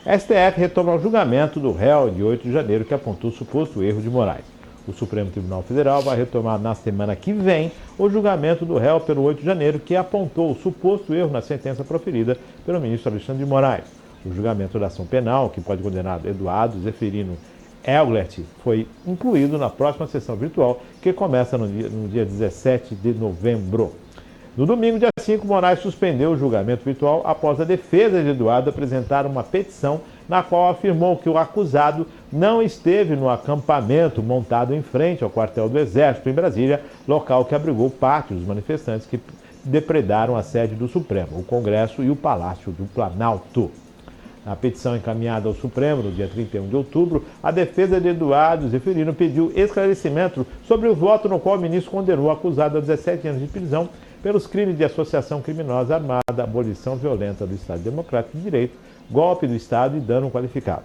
STF retoma o julgamento do réu de 8 de janeiro que apontou o suposto erro de Moraes. O Supremo Tribunal Federal vai retomar na semana que vem o julgamento do réu pelo 8 de janeiro que apontou o suposto erro na sentença proferida pelo ministro Alexandre de Moraes. O julgamento da ação penal, que pode condenar Eduardo Zeferino Elglert, foi incluído na próxima sessão virtual, que começa no dia 17 de novembro. No domingo, dia 5, Moraes suspendeu o julgamento virtual após a defesa de Eduardo apresentar uma petição na qual afirmou que o acusado não esteve no acampamento montado em frente ao quartel do Exército em Brasília, local que abrigou parte dos manifestantes que depredaram a sede do Supremo, o Congresso e o Palácio do Planalto. Na petição encaminhada ao Supremo no dia 31 de outubro, a defesa de Eduardo Zeferino pediu esclarecimento sobre o voto no qual o ministro condenou o acusado a 17 anos de prisão pelos crimes de associação criminosa armada, abolição violenta do Estado Democrático de Direito, golpe do Estado e dano qualificado.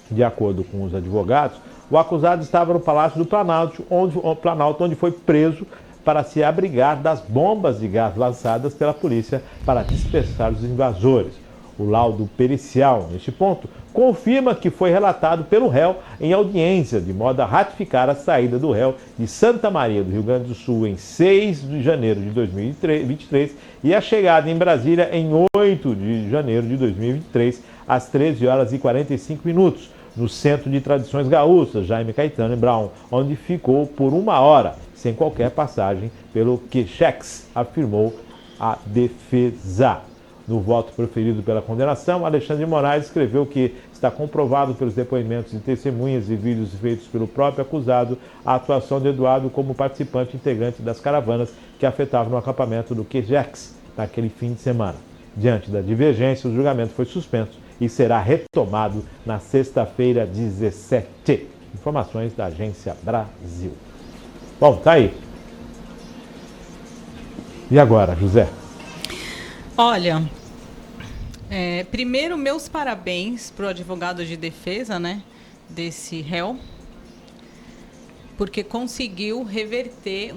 De acordo com os advogados, o acusado estava no Palácio do Planalto, onde foi preso para se abrigar das bombas de gás lançadas pela polícia para dispersar os invasores. O laudo pericial, neste ponto, confirma que foi relatado pelo réu em audiência, de modo a ratificar a saída do réu de Santa Maria do Rio Grande do Sul em 6 de janeiro de 2023 e a chegada em Brasília em 8 de janeiro de 2023, às 13 horas e 45 minutos, no Centro de Tradições Gaúchas, Jaime Caetano e Brown, onde ficou por 1 hora, sem qualquer passagem pelo Queixex, afirmou a defesa. No voto proferido pela condenação, Alexandre de Moraes escreveu que está comprovado pelos depoimentos de testemunhas e vídeos feitos pelo próprio acusado a atuação de Eduardo como participante integrante das caravanas que afetavam o acampamento do Queixex naquele fim de semana. Diante da divergência, o julgamento foi suspenso e será retomado na sexta-feira 17. Informações da Agência Brasil. Bom, tá aí. E agora, José? Olha, primeiro, meus parabéns para o advogado de defesa, né, desse réu, porque conseguiu reverter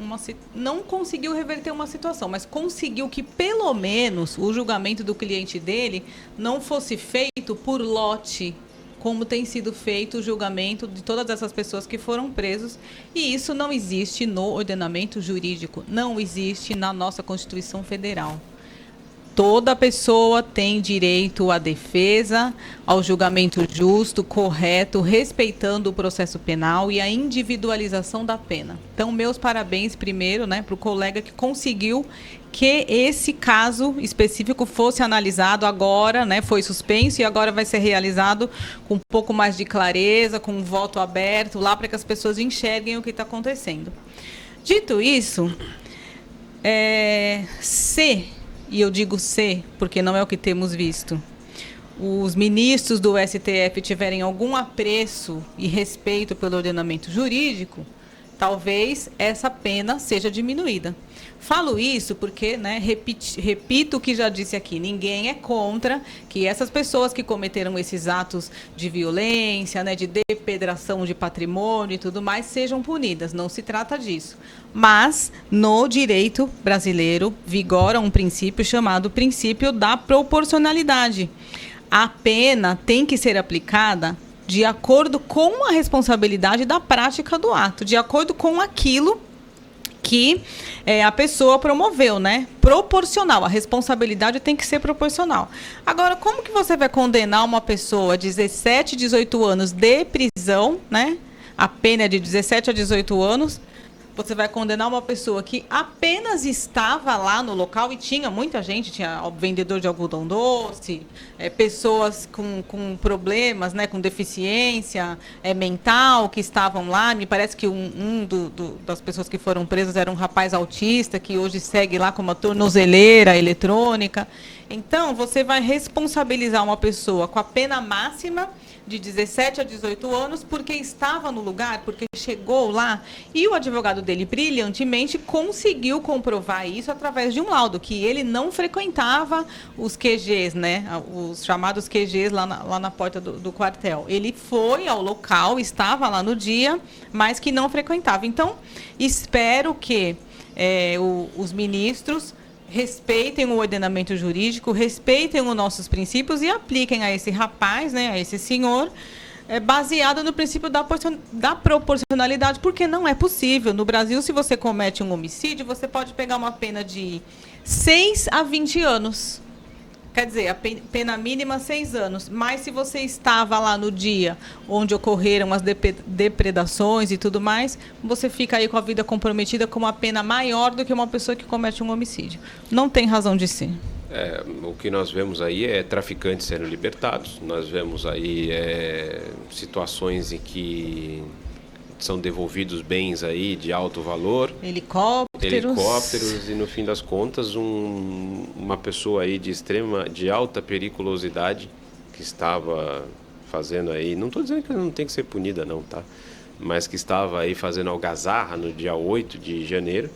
não conseguiu reverter uma situação, mas conseguiu que pelo menos o julgamento do cliente dele não fosse feito por lote, como tem sido feito o julgamento de todas essas pessoas que foram presos, e isso não existe no ordenamento jurídico, não existe na nossa Constituição Federal. Toda pessoa tem direito à defesa, ao julgamento justo, correto, respeitando o processo penal e a individualização da pena. Então, meus parabéns primeiro, né, para o colega que conseguiu que esse caso específico fosse analisado agora, né, foi suspenso e agora vai ser realizado com um pouco mais de clareza, com um voto aberto lá para que as pessoas enxerguem o que está acontecendo. Dito isso, e eu digo se, porque não é o que temos visto, os ministros do STF tiverem algum apreço e respeito pelo ordenamento jurídico, talvez essa pena seja diminuída. Falo isso porque, né, repito o que já disse aqui, ninguém é contra que essas pessoas que cometeram esses atos de violência, né, de depredação de patrimônio e tudo mais, sejam punidas, não se trata disso. Mas, no direito brasileiro, vigora um princípio chamado princípio da proporcionalidade. A pena tem que ser aplicada de acordo com a responsabilidade da prática do ato, de acordo com aquilo que a pessoa promoveu, né? Proporcional, a responsabilidade tem que ser proporcional. Agora, como que você vai condenar uma pessoa de 17, 18 anos de prisão, né? A pena é de 17 a 18 anos. Você vai condenar uma pessoa que apenas estava lá no local e tinha muita gente, tinha o vendedor de algodão doce, pessoas com problemas, né, com deficiência mental que estavam lá. Me parece que das pessoas que foram presas era um rapaz autista que hoje segue lá com uma tornozeleira eletrônica. Então, você vai responsabilizar uma pessoa com a pena máxima de 17 a 18 anos, porque estava no lugar, porque chegou lá, e o advogado dele brilhantemente conseguiu comprovar isso através de um laudo, que ele não frequentava os QGs, né, os chamados QGs lá na porta do quartel. Ele foi ao local, estava lá no dia, mas que não frequentava. Então, espero que os ministros respeitem o ordenamento jurídico, respeitem os nossos princípios e apliquem a esse rapaz, né, a esse senhor, baseado no princípio da proporcionalidade, porque não é possível. No Brasil, se você comete um homicídio, você pode pegar uma pena de 6 a 20 anos. Quer dizer, a pena mínima 6 anos. Mas se você estava lá no dia onde ocorreram as depredações e tudo mais, você fica aí com a vida comprometida com uma pena maior do que uma pessoa que comete um homicídio. Não tem razão de ser. O que nós vemos aí é traficantes sendo libertados. Nós vemos aí situações em que são devolvidos bens aí de alto valor, helicópteros, e no fim das contas uma pessoa aí de alta periculosidade que estava fazendo aí, não estou dizendo que ela não tem que ser punida não, tá? Mas que estava aí fazendo algazarra no dia 8 de janeiro,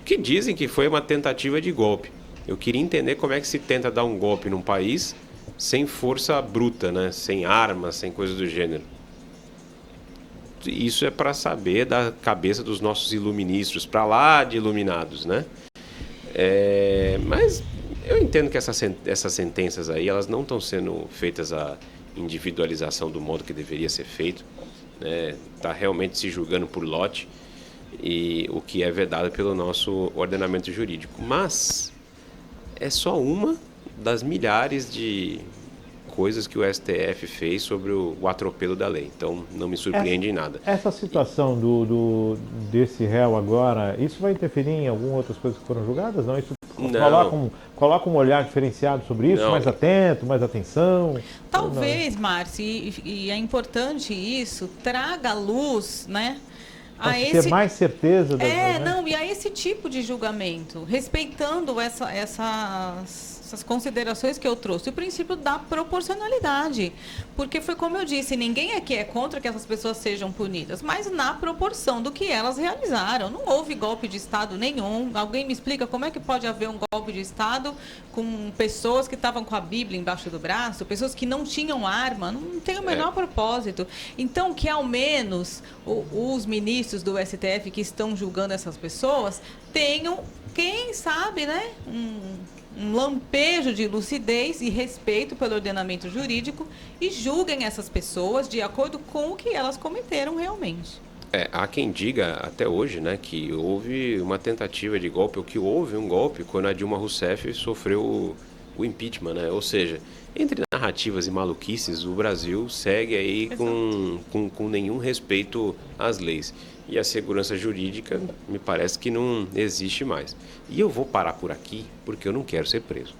que dizem que foi uma tentativa de golpe. Eu queria entender como é que se tenta dar um golpe num país sem força bruta, né? Sem armas, sem coisa do gênero. Isso é para saber da cabeça dos nossos iluministros, para lá de iluminados, né? Mas Eu entendo que essas sentenças aí, elas não estão sendo feitas a individualização do modo que deveria ser feito. Está realmente se julgando por lote, e o que é vedado pelo nosso ordenamento jurídico. Mas é só uma das milhares de coisas que o STF fez sobre o atropelo da lei. Então, não me surpreende em nada. Essa situação desse réu agora, isso vai interferir em algumas outras coisas que foram julgadas? Não? Isso coloca um olhar diferenciado sobre isso? Não. Mais atento, mais atenção? Talvez, Márcio, e é importante isso, traga à luz, né? Ter mais certeza. E a esse tipo de julgamento, respeitando essas considerações que eu trouxe, o princípio da proporcionalidade, porque foi como eu disse, ninguém aqui é contra que essas pessoas sejam punidas, mas na proporção do que elas realizaram. Não houve golpe de Estado nenhum. Alguém me explica como é que pode haver um golpe de Estado com pessoas que estavam com a Bíblia embaixo do braço, pessoas que não tinham arma? Não tem o menor propósito. Então, que ao menos os ministros do STF que estão julgando essas pessoas tenham, quem sabe, né, um lampejo de lucidez e respeito pelo ordenamento jurídico e julguem essas pessoas de acordo com o que elas cometeram realmente. Há quem diga até hoje, né, que houve uma tentativa de golpe, ou que houve um golpe quando a Dilma Rousseff sofreu o impeachment, né? Ou seja, entre narrativas e maluquices, o Brasil segue aí com nenhum respeito às leis. E a segurança jurídica me parece que não existe mais. E eu vou parar por aqui porque eu não quero ser preso.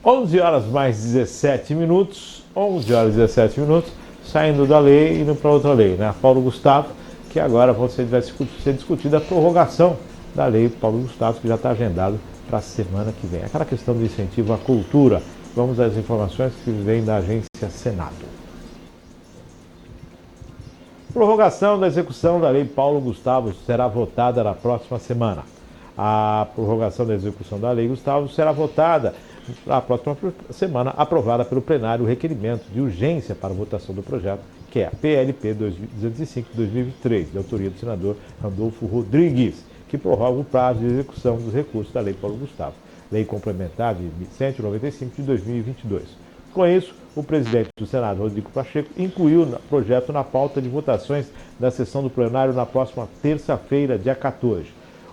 11 horas mais 17 minutos, 11 horas e 17 minutos, saindo da lei e indo para outra lei, né? Paulo Gustavo, que agora vai ser discutida a prorrogação da lei Paulo Gustavo, que já está agendado para a semana que vem. Aquela questão do incentivo à cultura. Vamos às informações que vêm da agência Senado. Prorrogação da execução da lei Paulo Gustavo será votada na próxima semana. A prorrogação da execução da lei Gustavo será votada na próxima semana, aprovada pelo plenário o requerimento de urgência para votação do projeto, que é a PLP 205/2023, de autoria do senador Randolfo Rodrigues, que prorroga o prazo de execução dos recursos da lei Paulo Gustavo, lei complementar de 195 de 2022. Com isso, o presidente do Senado, Rodrigo Pacheco, incluiu o projeto na pauta de votações da sessão do plenário na próxima terça-feira, dia 14.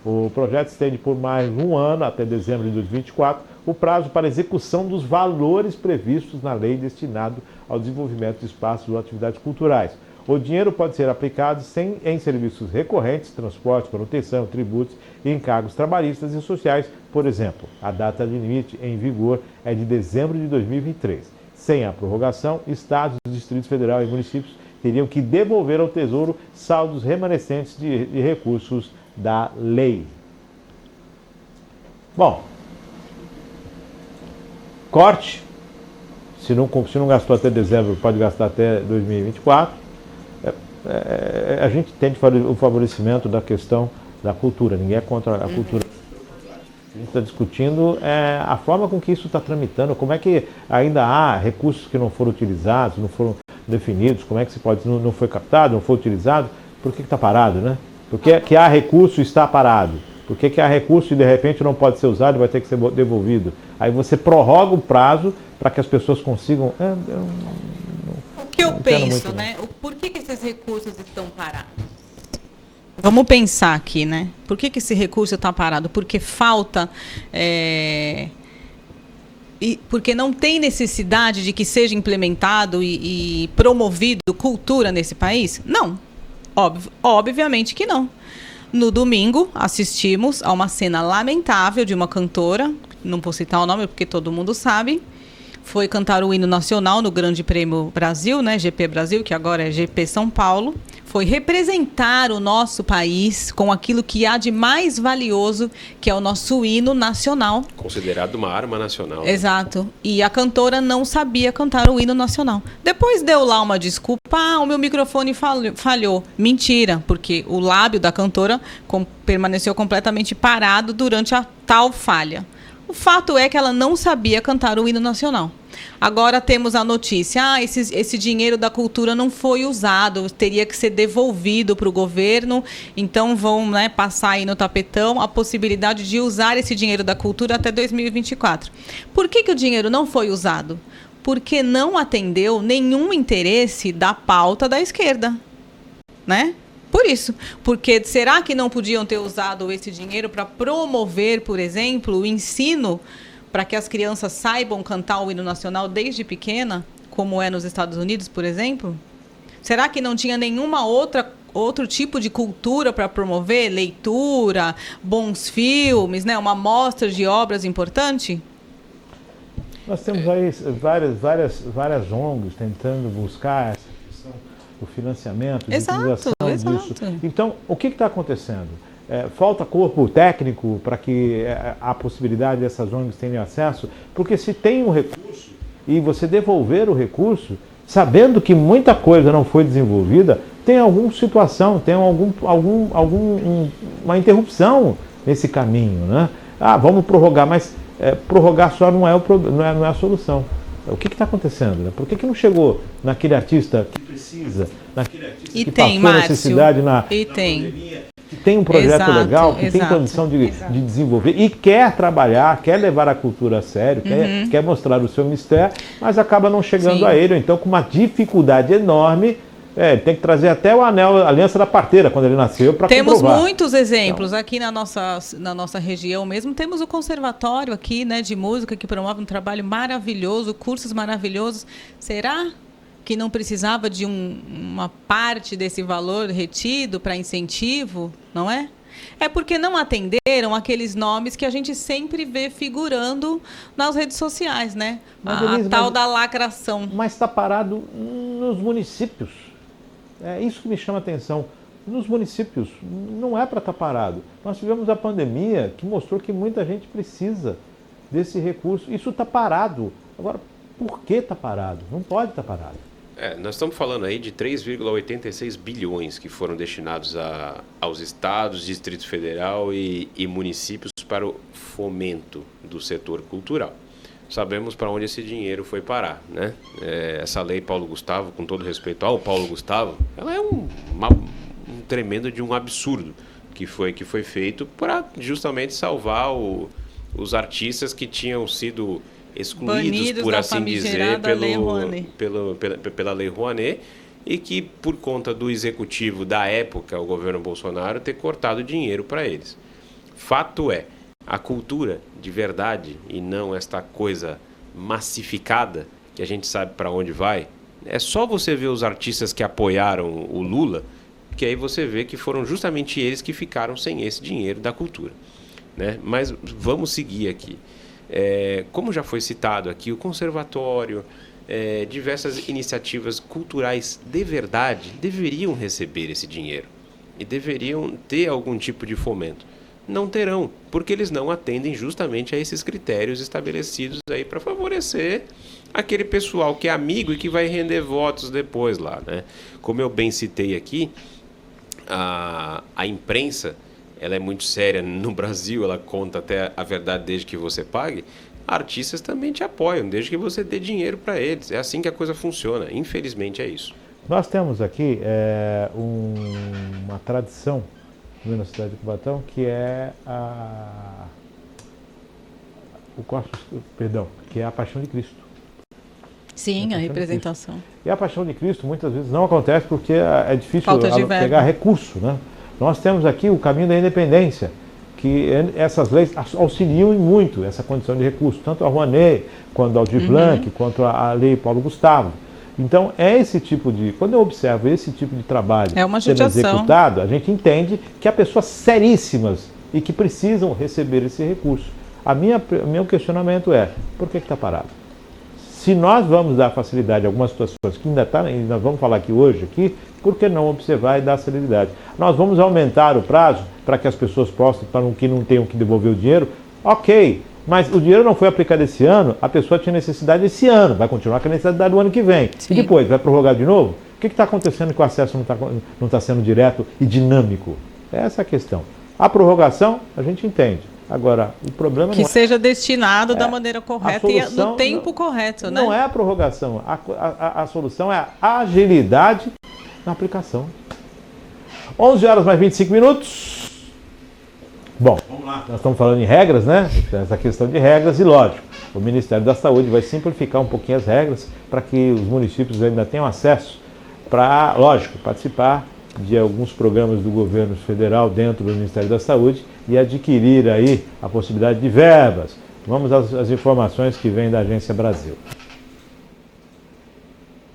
O projeto estende por mais um ano, até dezembro de 2024, o prazo para execução dos valores previstos na lei destinado ao desenvolvimento de espaços ou atividades culturais. O dinheiro pode ser aplicado em serviços recorrentes, transporte, manutenção, tributos e encargos trabalhistas e sociais. Por exemplo, a data limite em vigor é de dezembro de 2023. Sem a prorrogação, estados, Distrito Federal e municípios teriam que devolver ao Tesouro saldos remanescentes de recursos da lei. Bom, corte. Se não gastou até dezembro, pode gastar até 2024. A gente tende o favorecimento da questão da cultura. Ninguém é contra a cultura. A gente está discutindo a forma com que isso está tramitando, como é que ainda há recursos que não foram utilizados, não foram definidos, como é que se pode, não foi captado, não foi utilizado, por que está parado, né? Por que há recurso e está parado? Por que há recurso e de repente não pode ser usado e vai ter que ser devolvido? Aí você prorroga o prazo para que as pessoas consigam... O que eu penso, né? Por que esses recursos estão parados? Vamos pensar aqui, né? Por que esse recurso está parado? Porque falta... porque não tem necessidade de que seja implementado e promovido cultura nesse país? Não. Obviamente que não. No domingo, assistimos a uma cena lamentável de uma cantora, não vou citar o nome porque todo mundo sabe, foi cantar o hino nacional no Grande Prêmio Brasil, né, GP Brasil, que agora é GP São Paulo. Foi representar o nosso país com aquilo que há de mais valioso, que é o nosso hino nacional. Considerado uma arma nacional. Exato. E a cantora não sabia cantar o hino nacional. Depois deu lá uma desculpa, o meu microfone falhou. Mentira, porque o lábio da cantora permaneceu completamente parado durante a tal falha. O fato é que ela não sabia cantar o hino nacional. Agora temos a notícia, esse dinheiro da cultura não foi usado, teria que ser devolvido para o governo, então vão, né, passar aí no tapetão a possibilidade de usar esse dinheiro da cultura até 2024. Por que o dinheiro não foi usado? Porque não atendeu nenhum interesse da pauta da esquerda, né? Por isso, porque será que não podiam ter usado esse dinheiro para promover, por exemplo, o ensino para que as crianças saibam cantar o hino nacional desde pequena, como é nos Estados Unidos, por exemplo? Será que não tinha outro tipo de cultura para promover? Leitura, bons filmes, né? Uma amostra de obras importante? Nós temos aí várias ONGs tentando buscar essa questão do financiamento, de utilização disso. Então, o que está acontecendo? Falta corpo técnico para que a possibilidade dessas ONGs tenham acesso? Porque se tem um recurso e você devolver o recurso, sabendo que muita coisa não foi desenvolvida, tem alguma situação, tem uma interrupção nesse caminho, né? Vamos prorrogar, mas prorrogar só não é a solução. O que está acontecendo? Né? Por que não chegou naquele artista que precisa, naquele artista que passou necessidade na pandemia, que tem um projeto legal, que tem condição de desenvolver e quer trabalhar, quer levar a cultura a sério, quer mostrar o seu mistério, mas acaba não chegando a ele, ou então com uma dificuldade enorme. Tem que trazer até o anel, a aliança da parteira, quando ele nasceu, para comprovar. Temos muitos exemplos aqui na nossa região mesmo. Temos o conservatório aqui, né, de música, que promove um trabalho maravilhoso, cursos maravilhosos. Será que não precisava de uma parte desse valor retido para incentivo, não é? É porque não atenderam aqueles nomes que a gente sempre vê figurando nas redes sociais, né? Tal da lacração. Mas está parado nos municípios. É isso que me chama a atenção. Nos municípios não é para estar parado. Nós tivemos a pandemia que mostrou que muita gente precisa desse recurso. Isso está parado. Agora, por que está parado? Não pode estar parado. Nós estamos falando aí de 3,86 bilhões que foram destinados aos estados, Distrito Federal e municípios para o fomento do setor cultural. Sabemos para onde esse dinheiro foi parar, né? Essa lei Paulo Gustavo, com todo respeito ao Paulo Gustavo, ela é um tremendo de um absurdo que foi feito para justamente salvar os artistas que tinham sido excluídos, banidos, por assim dizer, pela Lei Rouanet, e que, por conta do executivo da época, o governo Bolsonaro, ter cortado dinheiro para eles. Fato é, a cultura de verdade, e não esta coisa massificada, que a gente sabe para onde vai, é só você ver os artistas que apoiaram o Lula, que aí você vê que foram justamente eles que ficaram sem esse dinheiro da cultura, né? Mas vamos seguir aqui. Como já foi citado aqui, o conservatório, diversas iniciativas culturais de verdade deveriam receber esse dinheiro e deveriam ter algum tipo de fomento. Não terão, porque eles não atendem justamente a esses critérios estabelecidos aí para favorecer aquele pessoal que é amigo e que vai render votos depois lá, né? Como eu bem citei aqui, a imprensa, ela é muito séria no Brasil, ela conta até a verdade desde que você pague. Artistas também te apoiam, desde que você dê dinheiro para eles. É assim que a coisa funciona, infelizmente é isso. Nós temos aqui uma tradição na cidade de Cubatão, que é a Paixão de Cristo. Sim, a representação. E a Paixão de Cristo muitas vezes não acontece porque é difícil pegar recurso, né? Nós temos aqui o caminho da independência, que essas leis auxiliam muito essa condição de recurso, tanto a Rouanet, quanto a Aldir Blanc, quanto a lei Paulo Gustavo. Então, quando eu observo esse tipo de trabalho sendo executado, a gente entende que há pessoas seríssimas e que precisam receber esse recurso. Meu questionamento é, por que está parado? Se nós vamos dar facilidade a algumas situações que nós vamos falar aqui hoje, por que não observar e dar celeridade? Nós vamos aumentar o prazo para que as pessoas possam, para que não tenham que devolver o dinheiro? Ok, mas o dinheiro não foi aplicado esse ano, a pessoa tinha necessidade esse ano, vai continuar com a necessidade do ano que vem. Sim. E depois, vai prorrogar de novo? O que está acontecendo que o acesso não está sendo direto e dinâmico? Essa é a questão. A prorrogação, a gente entende. Agora, o problema que não seja destinado da maneira correta e no tempo correto, né? Não é a prorrogação. A solução é a agilidade na aplicação. 11 horas mais 25 minutos. Bom, vamos lá. Nós estamos falando em regras, né? Essa questão de regras e, lógico, o Ministério da Saúde vai simplificar um pouquinho as regras para que os municípios ainda tenham acesso para, lógico, participar de alguns programas do governo federal dentro do Ministério da Saúde e adquirir aí a possibilidade de verbas. Vamos às informações que vêm da Agência Brasil.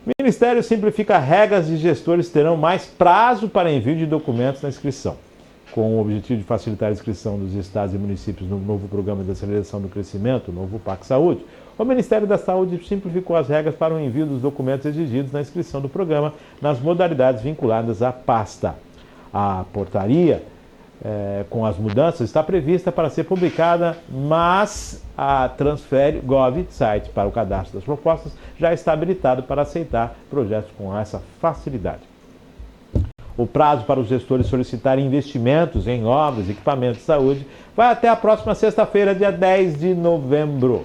O Ministério simplifica regras e gestores terão mais prazo para envio de documentos na inscrição. Com o objetivo de facilitar a inscrição dos estados e municípios no novo Programa de Aceleração do Crescimento, o novo PAC Saúde, o Ministério da Saúde simplificou as regras para o envio dos documentos exigidos na inscrição do programa nas modalidades vinculadas à pasta. A portaria, com as mudanças, está prevista para ser publicada, mas a Transfer Gov site para o cadastro das propostas já está habilitado para aceitar projetos com essa facilidade. O prazo para os gestores solicitarem investimentos em obras e equipamentos de saúde vai até a próxima sexta-feira, dia 10 de novembro.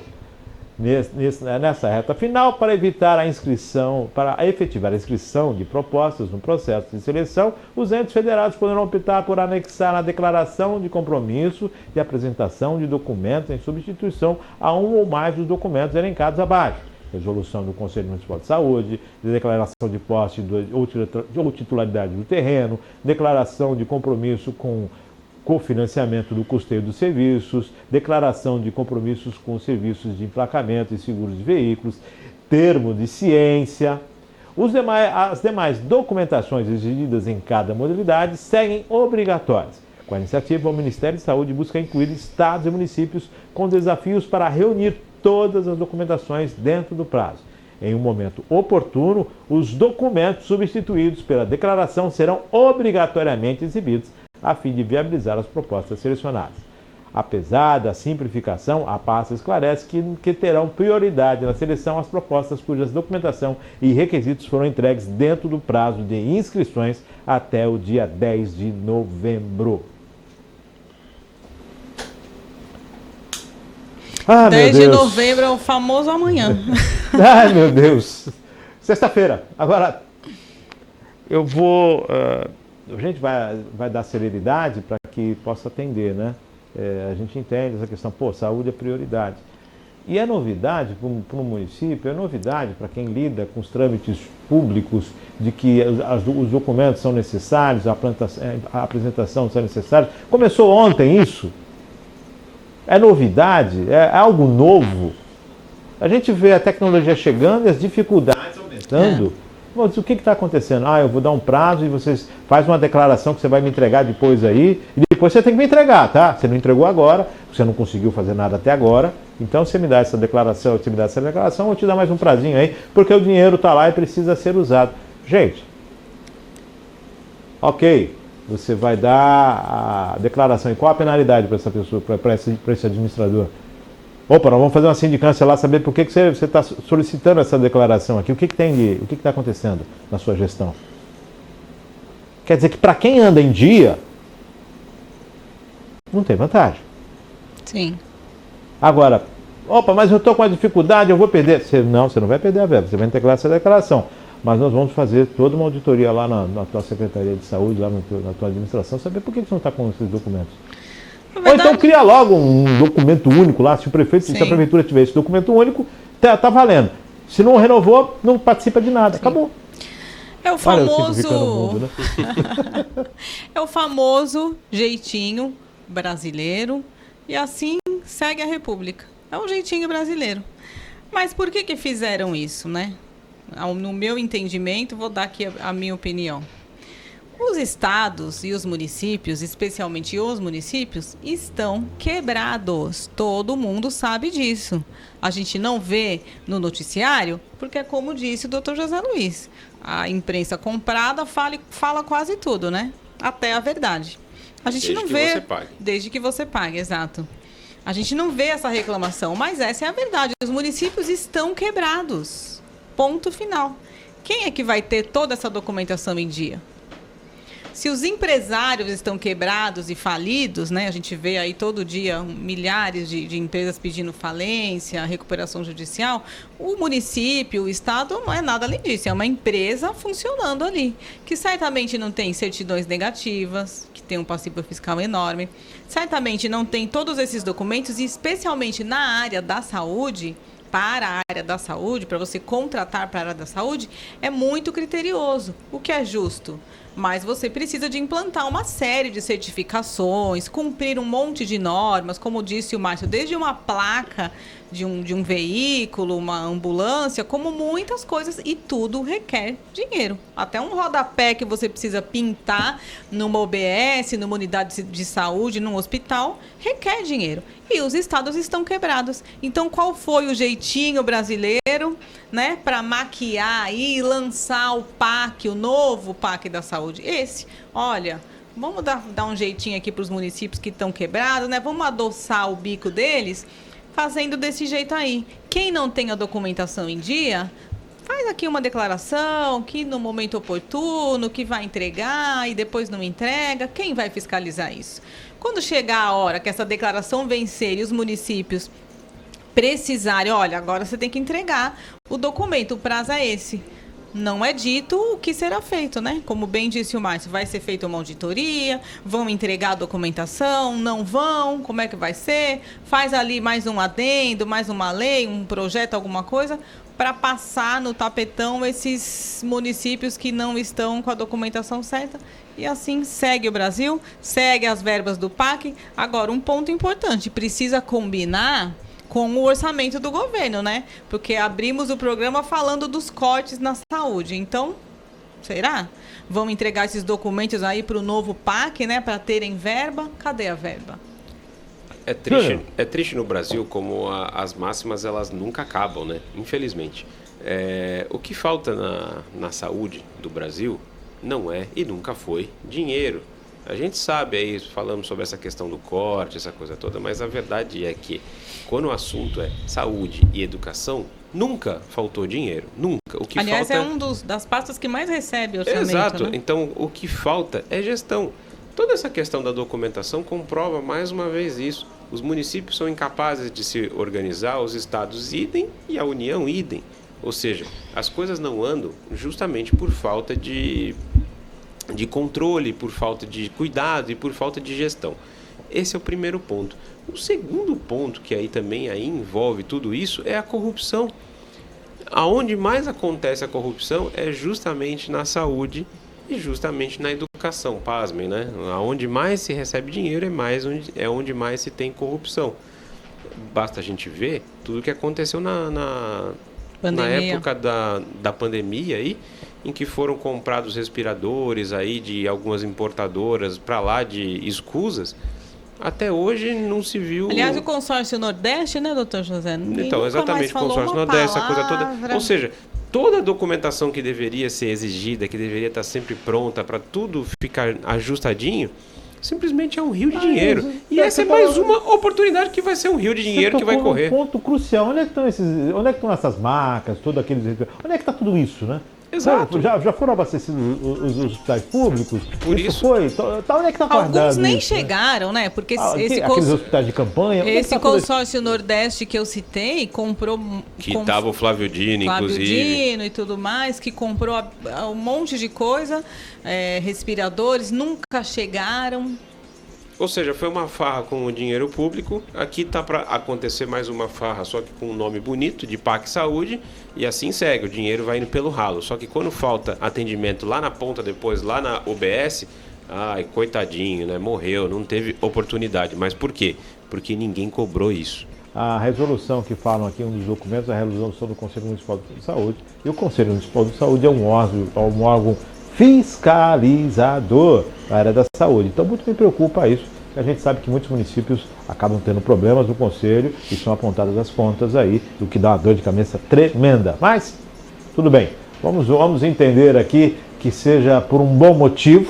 Nessa reta final, para efetivar a inscrição de propostas no processo de seleção, os entes federados poderão optar por anexar na declaração de compromisso de apresentação de documentos em substituição a um ou mais dos documentos elencados abaixo. Resolução do Conselho Municipal de Saúde, declaração de posse ou titularidade do terreno, declaração de compromisso com cofinanciamento do custeio dos serviços, declaração de compromissos com serviços de emplacamento e seguros de veículos, termo de ciência. As demais documentações exigidas em cada modalidade seguem obrigatórias. Com a iniciativa, o Ministério da Saúde busca incluir estados e municípios com desafios para reunir todas as documentações dentro do prazo. Em um momento oportuno, os documentos substituídos pela declaração serão obrigatoriamente exibidos a fim de viabilizar as propostas selecionadas. Apesar da simplificação, a pasta esclarece que terão prioridade na seleção as propostas cujas documentação e requisitos foram entregues dentro do prazo de inscrições até o dia 10 de novembro. 10 de novembro é o famoso amanhã. Ai, meu Deus. Sexta-feira. Agora, eu vou... a gente vai dar celeridade para que possa atender, né? A gente entende essa questão, saúde é prioridade. E é novidade para o município, é novidade para quem lida com os trâmites públicos, de que os documentos são necessários, a apresentação são necessários. Começou ontem isso. É novidade, é algo novo. A gente vê a tecnologia chegando e as dificuldades aumentando. Mas o que está acontecendo? Eu vou dar um prazo e vocês fazem uma declaração que você vai me entregar depois aí. E depois você tem que me entregar, tá? Você não entregou agora, você não conseguiu fazer nada até agora. Então você me dá essa declaração, eu vou te dar mais um prazinho aí, porque o dinheiro está lá e precisa ser usado. Gente, ok, você vai dar a declaração. E qual a penalidade para essa pessoa, para esse administrador? Nós vamos fazer uma sindicância lá, saber por que você está solicitando essa declaração aqui. O que está acontecendo na sua gestão? Quer dizer que para quem anda em dia, não tem vantagem. Sim. Agora, mas eu estou com uma dificuldade, eu vou perder. Você não vai perder a verba, você vai integrar essa declaração. Mas nós vamos fazer toda uma auditoria lá na tua Secretaria de Saúde, lá na tua administração, saber por que você não está com esses documentos. Ou então cria logo um documento único lá, se a prefeitura tiver esse documento único, tá valendo. Se não renovou, não participa de nada. Sim. Acabou. É o famoso... mundo, né? É o famoso jeitinho brasileiro e assim segue a República. É um jeitinho brasileiro. Mas por que fizeram isso, né? No meu entendimento, vou dar aqui a minha opinião. Os estados e os municípios, especialmente os municípios, estão quebrados. Todo mundo sabe disso. A gente não vê no noticiário, porque é como disse o Dr. José Luiz. A imprensa comprada fala quase tudo, né? Até a verdade. A gente não vê... Desde que você pague. Desde que você pague, exato. A gente não vê essa reclamação, mas essa é a verdade. Os municípios estão quebrados. Ponto final. Quem é que vai ter toda essa documentação em dia? Se os empresários estão quebrados e falidos, né? A gente vê aí todo dia milhares de empresas pedindo falência, recuperação judicial, o município, o estado não é nada além disso, é uma empresa funcionando ali, que certamente não tem certidões negativas, que tem um passivo fiscal enorme, certamente não tem todos esses documentos, e especialmente na área da saúde, para a área da saúde, para você contratar para a área da saúde, é muito criterioso, o que é justo. Mas você precisa de implantar uma série de certificações, cumprir um monte de normas, como disse o Márcio, desde uma placa de um veículo, uma ambulância, como muitas coisas, e tudo requer dinheiro. Até um rodapé que você precisa pintar numa OBS, numa unidade de saúde, num hospital, requer dinheiro. E os estados estão quebrados. Então, qual foi o jeitinho brasileiro, né, para maquiar e lançar o PAC, o novo PAC da saúde? Esse, olha, vamos dar um jeitinho aqui para os municípios que estão quebrados, né? Vamos adoçar o bico deles, fazendo desse jeito aí. Quem não tem a documentação em dia, faz aqui uma declaração que no momento oportuno, que vai entregar e depois não entrega. Quem vai fiscalizar isso? Quando chegar a hora que essa declaração vencer e os municípios precisarem, olha, agora você tem que entregar o documento, o prazo é esse. Não é dito o que será feito, né? Como bem disse o Márcio, vai ser feita uma auditoria, vão entregar a documentação, não vão, como é que vai ser? Faz ali mais um adendo, mais uma lei, um projeto, alguma coisa, para passar no tapetão esses municípios que não estão com a documentação certa. E assim segue o Brasil, segue as verbas do PAC. Agora, um ponto importante, precisa combinar com o orçamento do governo, né? Porque abrimos o programa falando dos cortes na saúde. Então, será? Vão entregar esses documentos aí para o novo PAC, né? Para terem verba? Cadê a verba? É triste no Brasil como as máximas elas nunca acabam, né? Infelizmente. O que falta na saúde do Brasil não é e nunca foi dinheiro. A gente sabe aí, falamos sobre essa questão do corte, essa coisa toda, mas a verdade é que quando o assunto é saúde e educação, nunca faltou dinheiro, nunca. O que Aliás, falta... é um das pastas que mais recebe orçamento. Exato, né? Então o que falta é gestão. Toda essa questão da documentação comprova mais uma vez isso. Os municípios são incapazes de se organizar, os estados idem e a União idem. Ou seja, as coisas não andam justamente por falta de controle, por falta de cuidado e por falta de gestão. Esse é o primeiro ponto. O segundo ponto, que aí também envolve tudo isso, é a corrupção. Aonde mais acontece a corrupção é justamente na saúde e justamente na educação. Pasmem, né? Aonde mais se recebe dinheiro é onde mais se tem corrupção. Basta a gente ver tudo o que aconteceu na época da pandemia aí, em que foram comprados respiradores aí de algumas importadoras para lá de escusas. Até hoje não se viu... Aliás, o consórcio Nordeste, né, doutor José? Então, exatamente, o consórcio Nordeste, essa coisa toda. Ou seja, toda a documentação que deveria ser exigida, que deveria estar sempre pronta para tudo ficar ajustadinho, simplesmente é um rio de dinheiro. E essa é mais uma oportunidade que vai ser um rio de dinheiro que vai correr. Um ponto crucial. Onde é que estão essas marcas, tudo aqueles... Onde é que está tudo isso, né? Exato. Já foram abastecidos os hospitais públicos? Isso foi. Onde é que está guardado? Alguns nem isso, chegaram, né? Porque aqueles hospitais de campanha. Esse consórcio Nordeste que eu citei comprou. Que estava o Flávio Dino, inclusive. Flávio Dino e tudo mais, que comprou um monte de coisa, respiradores, nunca chegaram. Ou seja, foi uma farra com o dinheiro público. Aqui está para acontecer mais uma farra, só que com um nome bonito, de PAC Saúde, e assim segue, o dinheiro vai indo pelo ralo. Só que quando falta atendimento lá na ponta depois, lá na OBS, ai, coitadinho, né? Morreu, não teve oportunidade. Mas por quê? Porque ninguém cobrou isso. A resolução que falam aqui, um dos documentos, é a resolução do Conselho Municipal de Saúde. E o Conselho Municipal de Saúde é um órgão fiscalizador da área da saúde. Então, muito me preocupa isso. A gente sabe que muitos municípios acabam tendo problemas no Conselho e são apontadas as contas aí, o que dá uma dor de cabeça tremenda. Mas, tudo bem, vamos entender aqui que seja por um bom motivo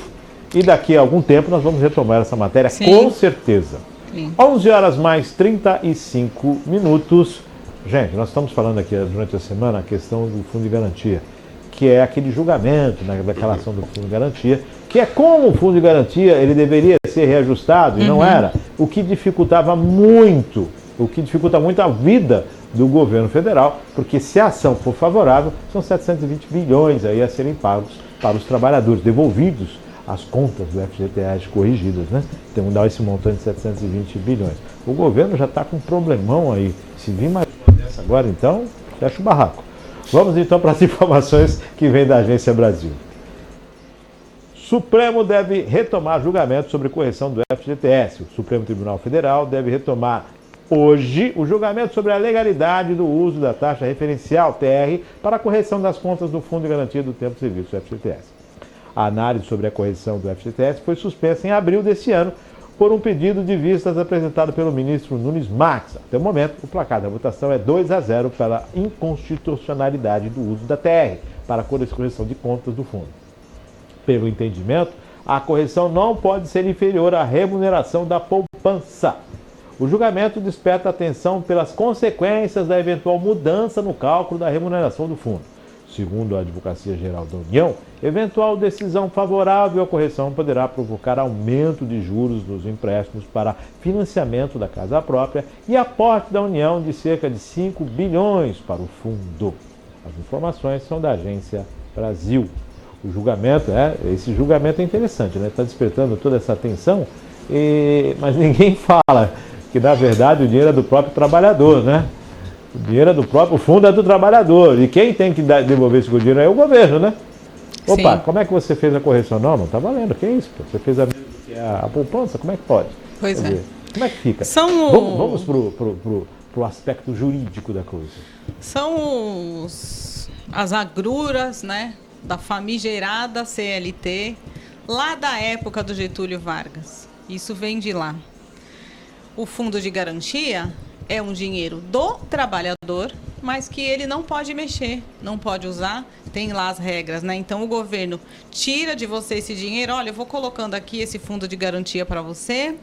e daqui a algum tempo nós vamos retomar essa matéria. Sim. Com certeza. Sim. 11 horas mais 35 minutos. Gente, nós estamos falando aqui durante a semana a questão do Fundo de Garantia, que é aquele julgamento, né, da declaração do Fundo de Garantia, que é como o fundo de garantia ele deveria ser reajustado, e não era, o que dificulta muito a vida do governo federal, porque se a ação for favorável, são 720 bilhões aí a serem pagos para os trabalhadores, devolvidos as contas do FGTS corrigidas, né? Então, dá esse montante de 720 bilhões. O governo já está com um problemão aí. Se vir mais uma dessa agora, então, fecha o barraco. Vamos então para as informações que vêm da Agência Brasil. Supremo deve retomar julgamento sobre correção do FGTS. O Supremo Tribunal Federal deve retomar hoje o julgamento sobre a legalidade do uso da taxa referencial, TR, para a correção das contas do Fundo de Garantia do Tempo de Serviço, FGTS. A análise sobre a correção do FGTS foi suspensa em abril deste ano por um pedido de vistas apresentado pelo ministro Nunes Marques. Até o momento, o placar da votação é 2-0 pela inconstitucionalidade do uso da TR para a correção de contas do fundo. Pelo entendimento, a correção não pode ser inferior à remuneração da poupança. O julgamento desperta atenção pelas consequências da eventual mudança no cálculo da remuneração do fundo. Segundo a Advocacia Geral da União, eventual decisão favorável à correção poderá provocar aumento de juros dos empréstimos para financiamento da casa própria e aporte da União de cerca de 5 bilhões para o fundo. As informações são da Agência Brasil. Esse julgamento é interessante, né? Está despertando toda essa atenção, mas ninguém fala que, na verdade, o dinheiro é do próprio trabalhador, né? O dinheiro é do próprio fundo, é do trabalhador. E quem tem que devolver esse dinheiro é o governo, né? Opa, como é que você fez a correção? Não está valendo. Que é isso? Você fez a mesma que a poupança? Como é que pode? Pois é. Como é que fica? Vamos pro aspecto jurídico da coisa. São as agruras, né, da famigerada CLT, lá da época do Getúlio Vargas. Isso vem de lá. O fundo de garantia é um dinheiro do trabalhador, mas que ele não pode mexer, não pode usar, tem lá as regras, né? Então o governo tira de você esse dinheiro, olha, eu vou colocando aqui esse fundo de garantia para você,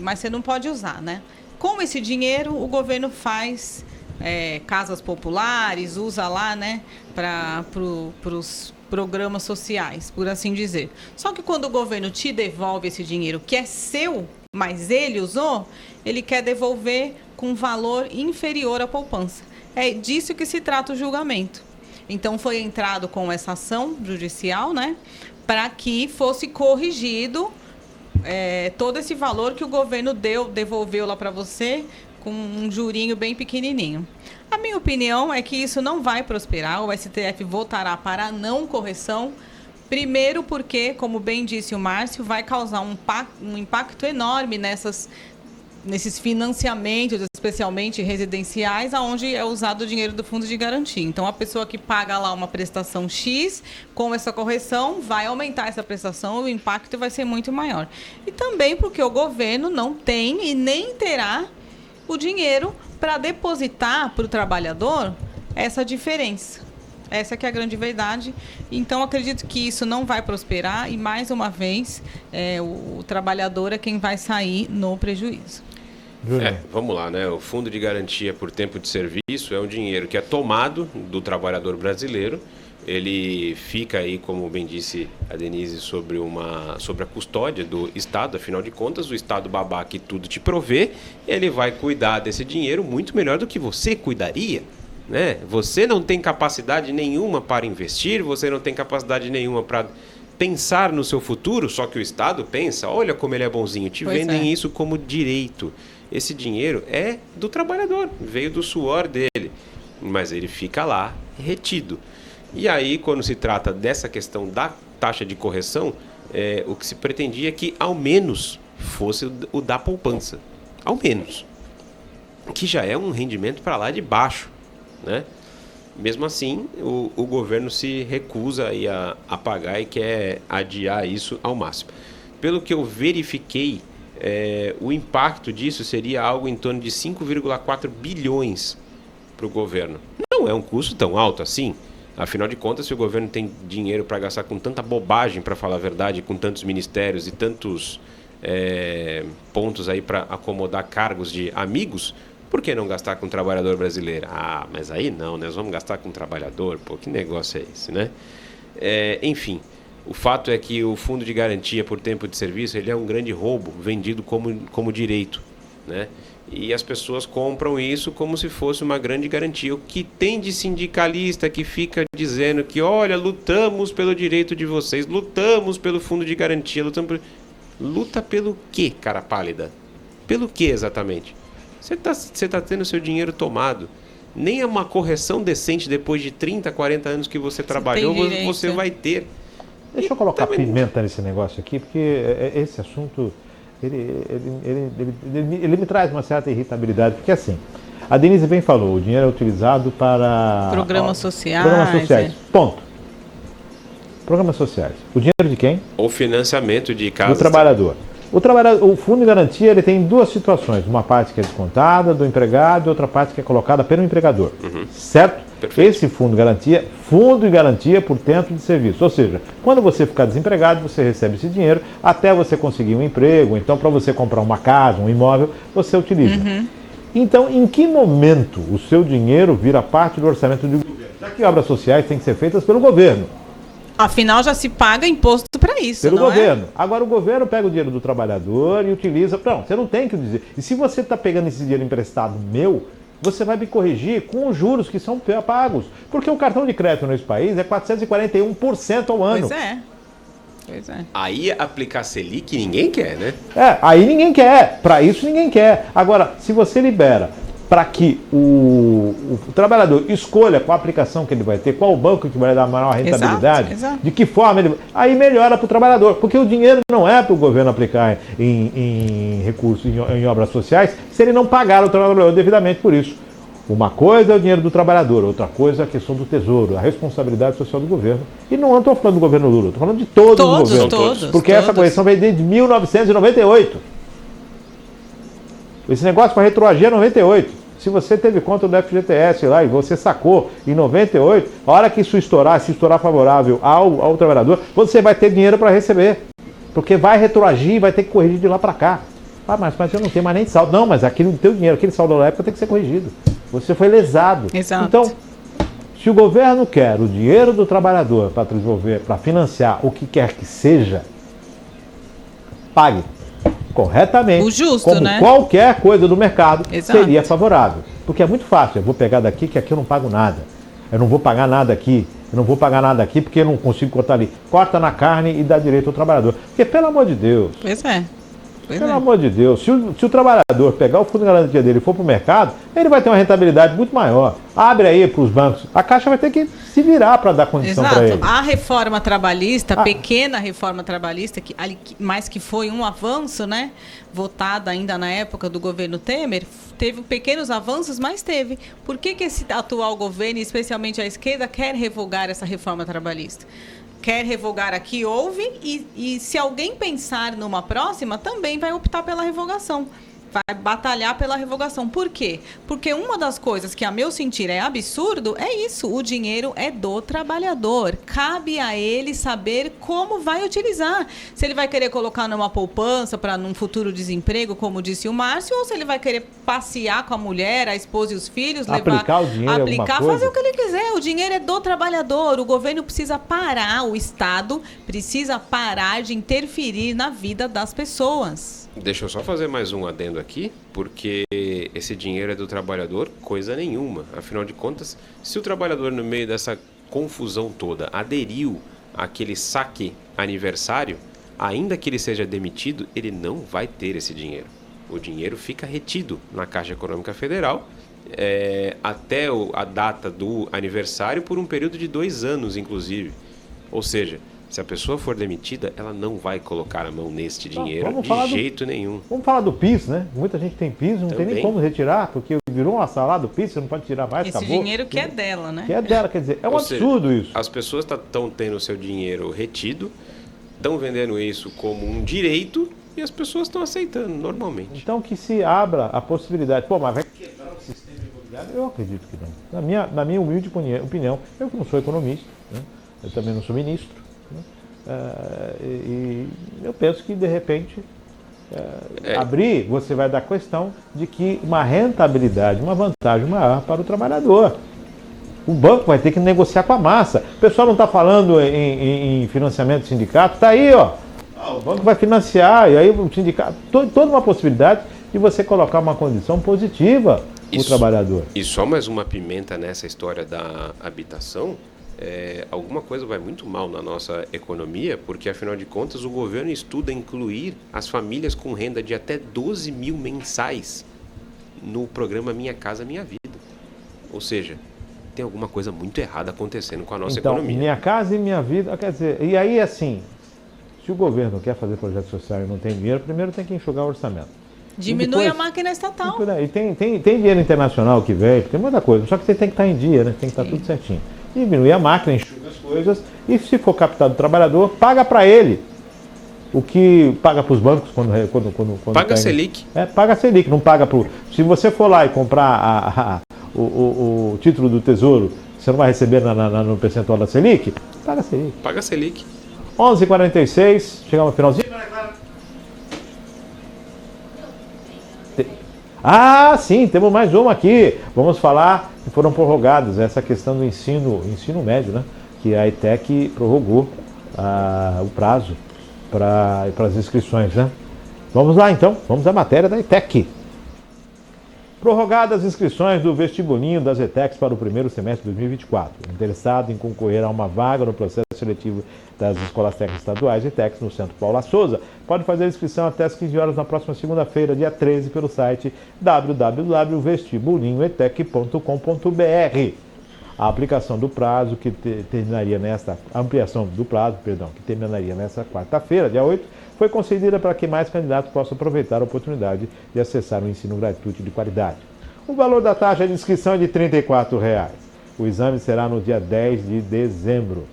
mas você não pode usar, né? Com esse dinheiro, o governo faz casas populares, usa lá, né, para os programas sociais, por assim dizer. Só que quando o governo te devolve esse dinheiro que é seu, mas ele usou, ele quer devolver com valor inferior à poupança. É disso que se trata o julgamento. Então foi entrado com essa ação judicial, né, para que fosse corrigido todo esse valor que o governo devolveu lá para você com um jurinho bem pequenininho. A minha opinião é que isso não vai prosperar, o STF votará para a não correção. Primeiro porque, como bem disse o Márcio, vai causar um impacto enorme nesses financiamentos, especialmente residenciais, onde é usado o dinheiro do fundo de garantia. Então, a pessoa que paga lá uma prestação X, com essa correção, vai aumentar essa prestação, o impacto vai ser muito maior. E também porque o governo não tem e nem terá o dinheiro para depositar para o trabalhador essa diferença. Essa que é a grande verdade. Então, acredito que isso não vai prosperar e, mais uma vez, o trabalhador é quem vai sair no prejuízo. Vamos lá, né? O Fundo de Garantia por Tempo de Serviço é um dinheiro que é tomado do trabalhador brasileiro. Ele fica aí, como bem disse a Denise, sobre a custódia do Estado. Afinal de contas, o Estado babá que tudo te provê, ele vai cuidar desse dinheiro muito melhor do que você cuidaria. Né? Você não tem capacidade nenhuma para investir, você não tem capacidade nenhuma para pensar no seu futuro, só que o Estado pensa, olha como ele é bonzinho, vendem isso como direito. Esse dinheiro é do trabalhador, veio do suor dele, mas ele fica lá retido. E aí, quando se trata dessa questão da taxa de correção, o que se pretendia é que ao menos fosse o da poupança, ao menos, que já é um rendimento para lá de baixo. Né? Mesmo assim, o governo se recusa aí a pagar e quer adiar isso ao máximo. Pelo que eu verifiquei, o impacto disso seria algo em torno de 5,4 bilhões para o governo. Não é um custo tão alto assim. Afinal de contas, se o governo tem dinheiro para gastar com tanta bobagem, para falar a verdade, com tantos ministérios e tantos pontos aí para acomodar cargos de amigos, por que não gastar com o trabalhador brasileiro? Ah, mas aí não, nós vamos gastar com o trabalhador? Pô, que negócio é esse, né? Enfim, O fato é que o fundo de garantia por tempo de serviço ele é um grande roubo vendido como direito, né? E as pessoas compram isso como se fosse uma grande garantia. O que tem de sindicalista que fica dizendo que, olha, lutamos pelo direito de vocês, lutamos pelo fundo de garantia, luta pelo quê, cara pálida? Pelo que exatamente? Você tá tendo seu dinheiro tomado. Nem é uma correção decente depois de 30, 40 anos que você trabalhou, você vai ter. Deixa eu colocar pimenta nesse negócio aqui, porque esse assunto, ele me traz uma certa irritabilidade, porque assim, a Denise bem falou, o dinheiro é utilizado para... Programas sociais. Ponto. Programas sociais. O dinheiro de quem? O financiamento de casas. Do trabalhador. O fundo de garantia ele tem duas situações, uma parte que é descontada do empregado e outra parte que é colocada pelo empregador, certo? Perfeito. Esse fundo de garantia por tempo de serviço, ou seja, quando você ficar desempregado, você recebe esse dinheiro até você conseguir um emprego, então para você comprar uma casa, um imóvel, você utiliza. Então, em que momento o seu dinheiro vira parte do orçamento do governo? Já que obras sociais têm que ser feitas pelo governo. Afinal, já se paga imposto para isso, pelo não governo. Agora, o governo pega o dinheiro do trabalhador e utiliza... Não, você não tem que dizer. E se você está pegando esse dinheiro emprestado meu, você vai me corrigir com os juros que são pagos. Porque o cartão de crédito nesse país é 441% ao ano. Pois é. Aí aplicar Selic ninguém quer, né? Aí ninguém quer. Para isso ninguém quer. Agora, se você libera para que o trabalhador escolha qual aplicação que ele vai ter, qual o banco que vai dar maior rentabilidade, exato. de que forma ele... Aí melhora para o trabalhador, porque o dinheiro não é para o governo aplicar em recursos, em obras sociais, se ele não pagar o trabalhador devidamente por isso. Uma coisa é o dinheiro do trabalhador, outra coisa é a questão do tesouro, a responsabilidade social do governo. E não estou falando do governo Lula, estou falando de todos os governos. Porque essa correção veio desde 1998. Esse negócio vai retroagir a 98. Se você teve conta do FGTS lá e você sacou em 98, a hora que isso estourar, se estourar favorável ao trabalhador, você vai ter dinheiro para receber. Porque vai retroagir e vai ter que corrigir de lá para cá. Mas eu não tenho mais nem saldo. Não, mas aquele teu dinheiro, aquele saldo da época tem que ser corrigido. Você foi lesado. Exato. Então, se o governo quer o dinheiro do trabalhador para desenvolver, para financiar o que quer que seja, pague corretamente, o justo, como né? Qualquer coisa do mercado Exato. Seria favorável. Porque é muito fácil, eu vou pegar daqui que aqui eu não pago nada. Eu não vou pagar nada aqui, porque eu não consigo cortar ali. Corta na carne e dá direito ao trabalhador. Porque, pelo amor de Deus... Pelo amor de Deus, se o trabalhador pegar o fundo de garantia dele e for para o mercado, ele vai ter uma rentabilidade muito maior. Abre aí para os bancos. A Caixa vai ter que se virar para dar condição para ele. A reforma trabalhista, a pequena reforma trabalhista, mas que foi um avanço, né? Votada ainda na época do governo Temer, teve pequenos avanços, mas teve. Por que esse atual governo, especialmente a esquerda, quer revogar essa reforma trabalhista? Quer revogar aqui, houve, e se alguém pensar numa próxima, também vai optar pela revogação. Vai batalhar pela revogação. Por quê? Porque uma das coisas que, a meu sentir, é absurdo é isso. O dinheiro é do trabalhador. Cabe a ele saber como vai utilizar. Se ele vai querer colocar numa poupança para num futuro desemprego, como disse o Márcio, ou se ele vai querer passear com a mulher, a esposa e os filhos, aplicar o dinheiro, fazer o que ele quiser. O dinheiro é do trabalhador. O governo precisa parar, o Estado precisa parar de interferir na vida das pessoas. Deixa eu só fazer mais um adendo aqui, porque esse dinheiro é do trabalhador, coisa nenhuma. Afinal de contas, se o trabalhador, no meio dessa confusão toda, aderiu àquele saque aniversário, ainda que ele seja demitido, ele não vai ter esse dinheiro. O dinheiro fica retido na Caixa Econômica Federal até a data do aniversário por um período de 2 anos, inclusive. Ou seja, se a pessoa for demitida, ela não vai colocar a mão neste dinheiro de jeito nenhum. Vamos falar do PIS, né? Muita gente tem PIS, não tem nem como retirar, porque virou uma salada do PIS, você não pode tirar mais, esse acabou. Dinheiro que é dela, né? Que é dela, quer dizer, é um absurdo isso. As pessoas estão tendo o seu dinheiro retido, estão vendendo isso como um direito e as pessoas estão aceitando normalmente. Então que se abra a possibilidade. Mas vai quebrar o sistema imobiliário? Eu acredito que não. Na minha humilde opinião, eu que não sou economista, né? Eu também não sou ministro, e eu penso que, de repente, abrir, você vai dar questão de que uma rentabilidade, uma vantagem maior para o trabalhador. O banco vai ter que negociar com a massa. O pessoal não está falando em financiamento do sindicato, está aí, ó. O banco vai financiar, e aí o sindicato... Toda uma possibilidade de você colocar uma condição positiva para o trabalhador. E só mais uma pimenta nessa história da habitação, alguma coisa vai muito mal na nossa economia, porque afinal de contas o governo estuda incluir as famílias com renda de até 12 mil mensais no programa Minha Casa Minha Vida. Ou seja, tem alguma coisa muito errada acontecendo com a nossa economia. Minha Casa e Minha Vida, quer dizer, e aí assim, se o governo quer fazer projeto social e não tem dinheiro, primeiro tem que enxugar o orçamento. Diminui a máquina estatal. E tem dinheiro internacional que vem, tem muita coisa, só que você tem que estar em dia, né? Tem que estar tudo certinho. Diminui a máquina, enxuga as coisas, e se for captado o trabalhador, paga para ele. O que paga para os bancos quando paga a Selic. Paga a Selic, não paga para... Se você for lá e comprar o título do Tesouro, você não vai receber no percentual da Selic? Paga a Selic. Paga a Selic. 11h46, chegamos ao finalzinho. Ah, sim, temos mais uma aqui. Vamos falar que foram prorrogadas essa questão do ensino médio, né? Que a ETEC prorrogou o prazo para as inscrições, né? Vamos lá então, vamos à matéria da ETEC. Prorrogadas as inscrições do vestibulinho das ETECs para o primeiro semestre de 2024. Interessado em concorrer a uma vaga no processo seletivo das Escolas Técnicas Estaduais ETECs no Centro Paula Souza, pode fazer a inscrição até às 15 horas na próxima segunda-feira, dia 13, pelo site www.vestibulinhoetec.com.br. A aplicação do prazo que terminaria nesta quarta-feira, dia 8, foi concedida para que mais candidatos possam aproveitar a oportunidade de acessar um ensino gratuito de qualidade. O valor da taxa de inscrição é de R$ 34. O exame será no dia 10 de dezembro.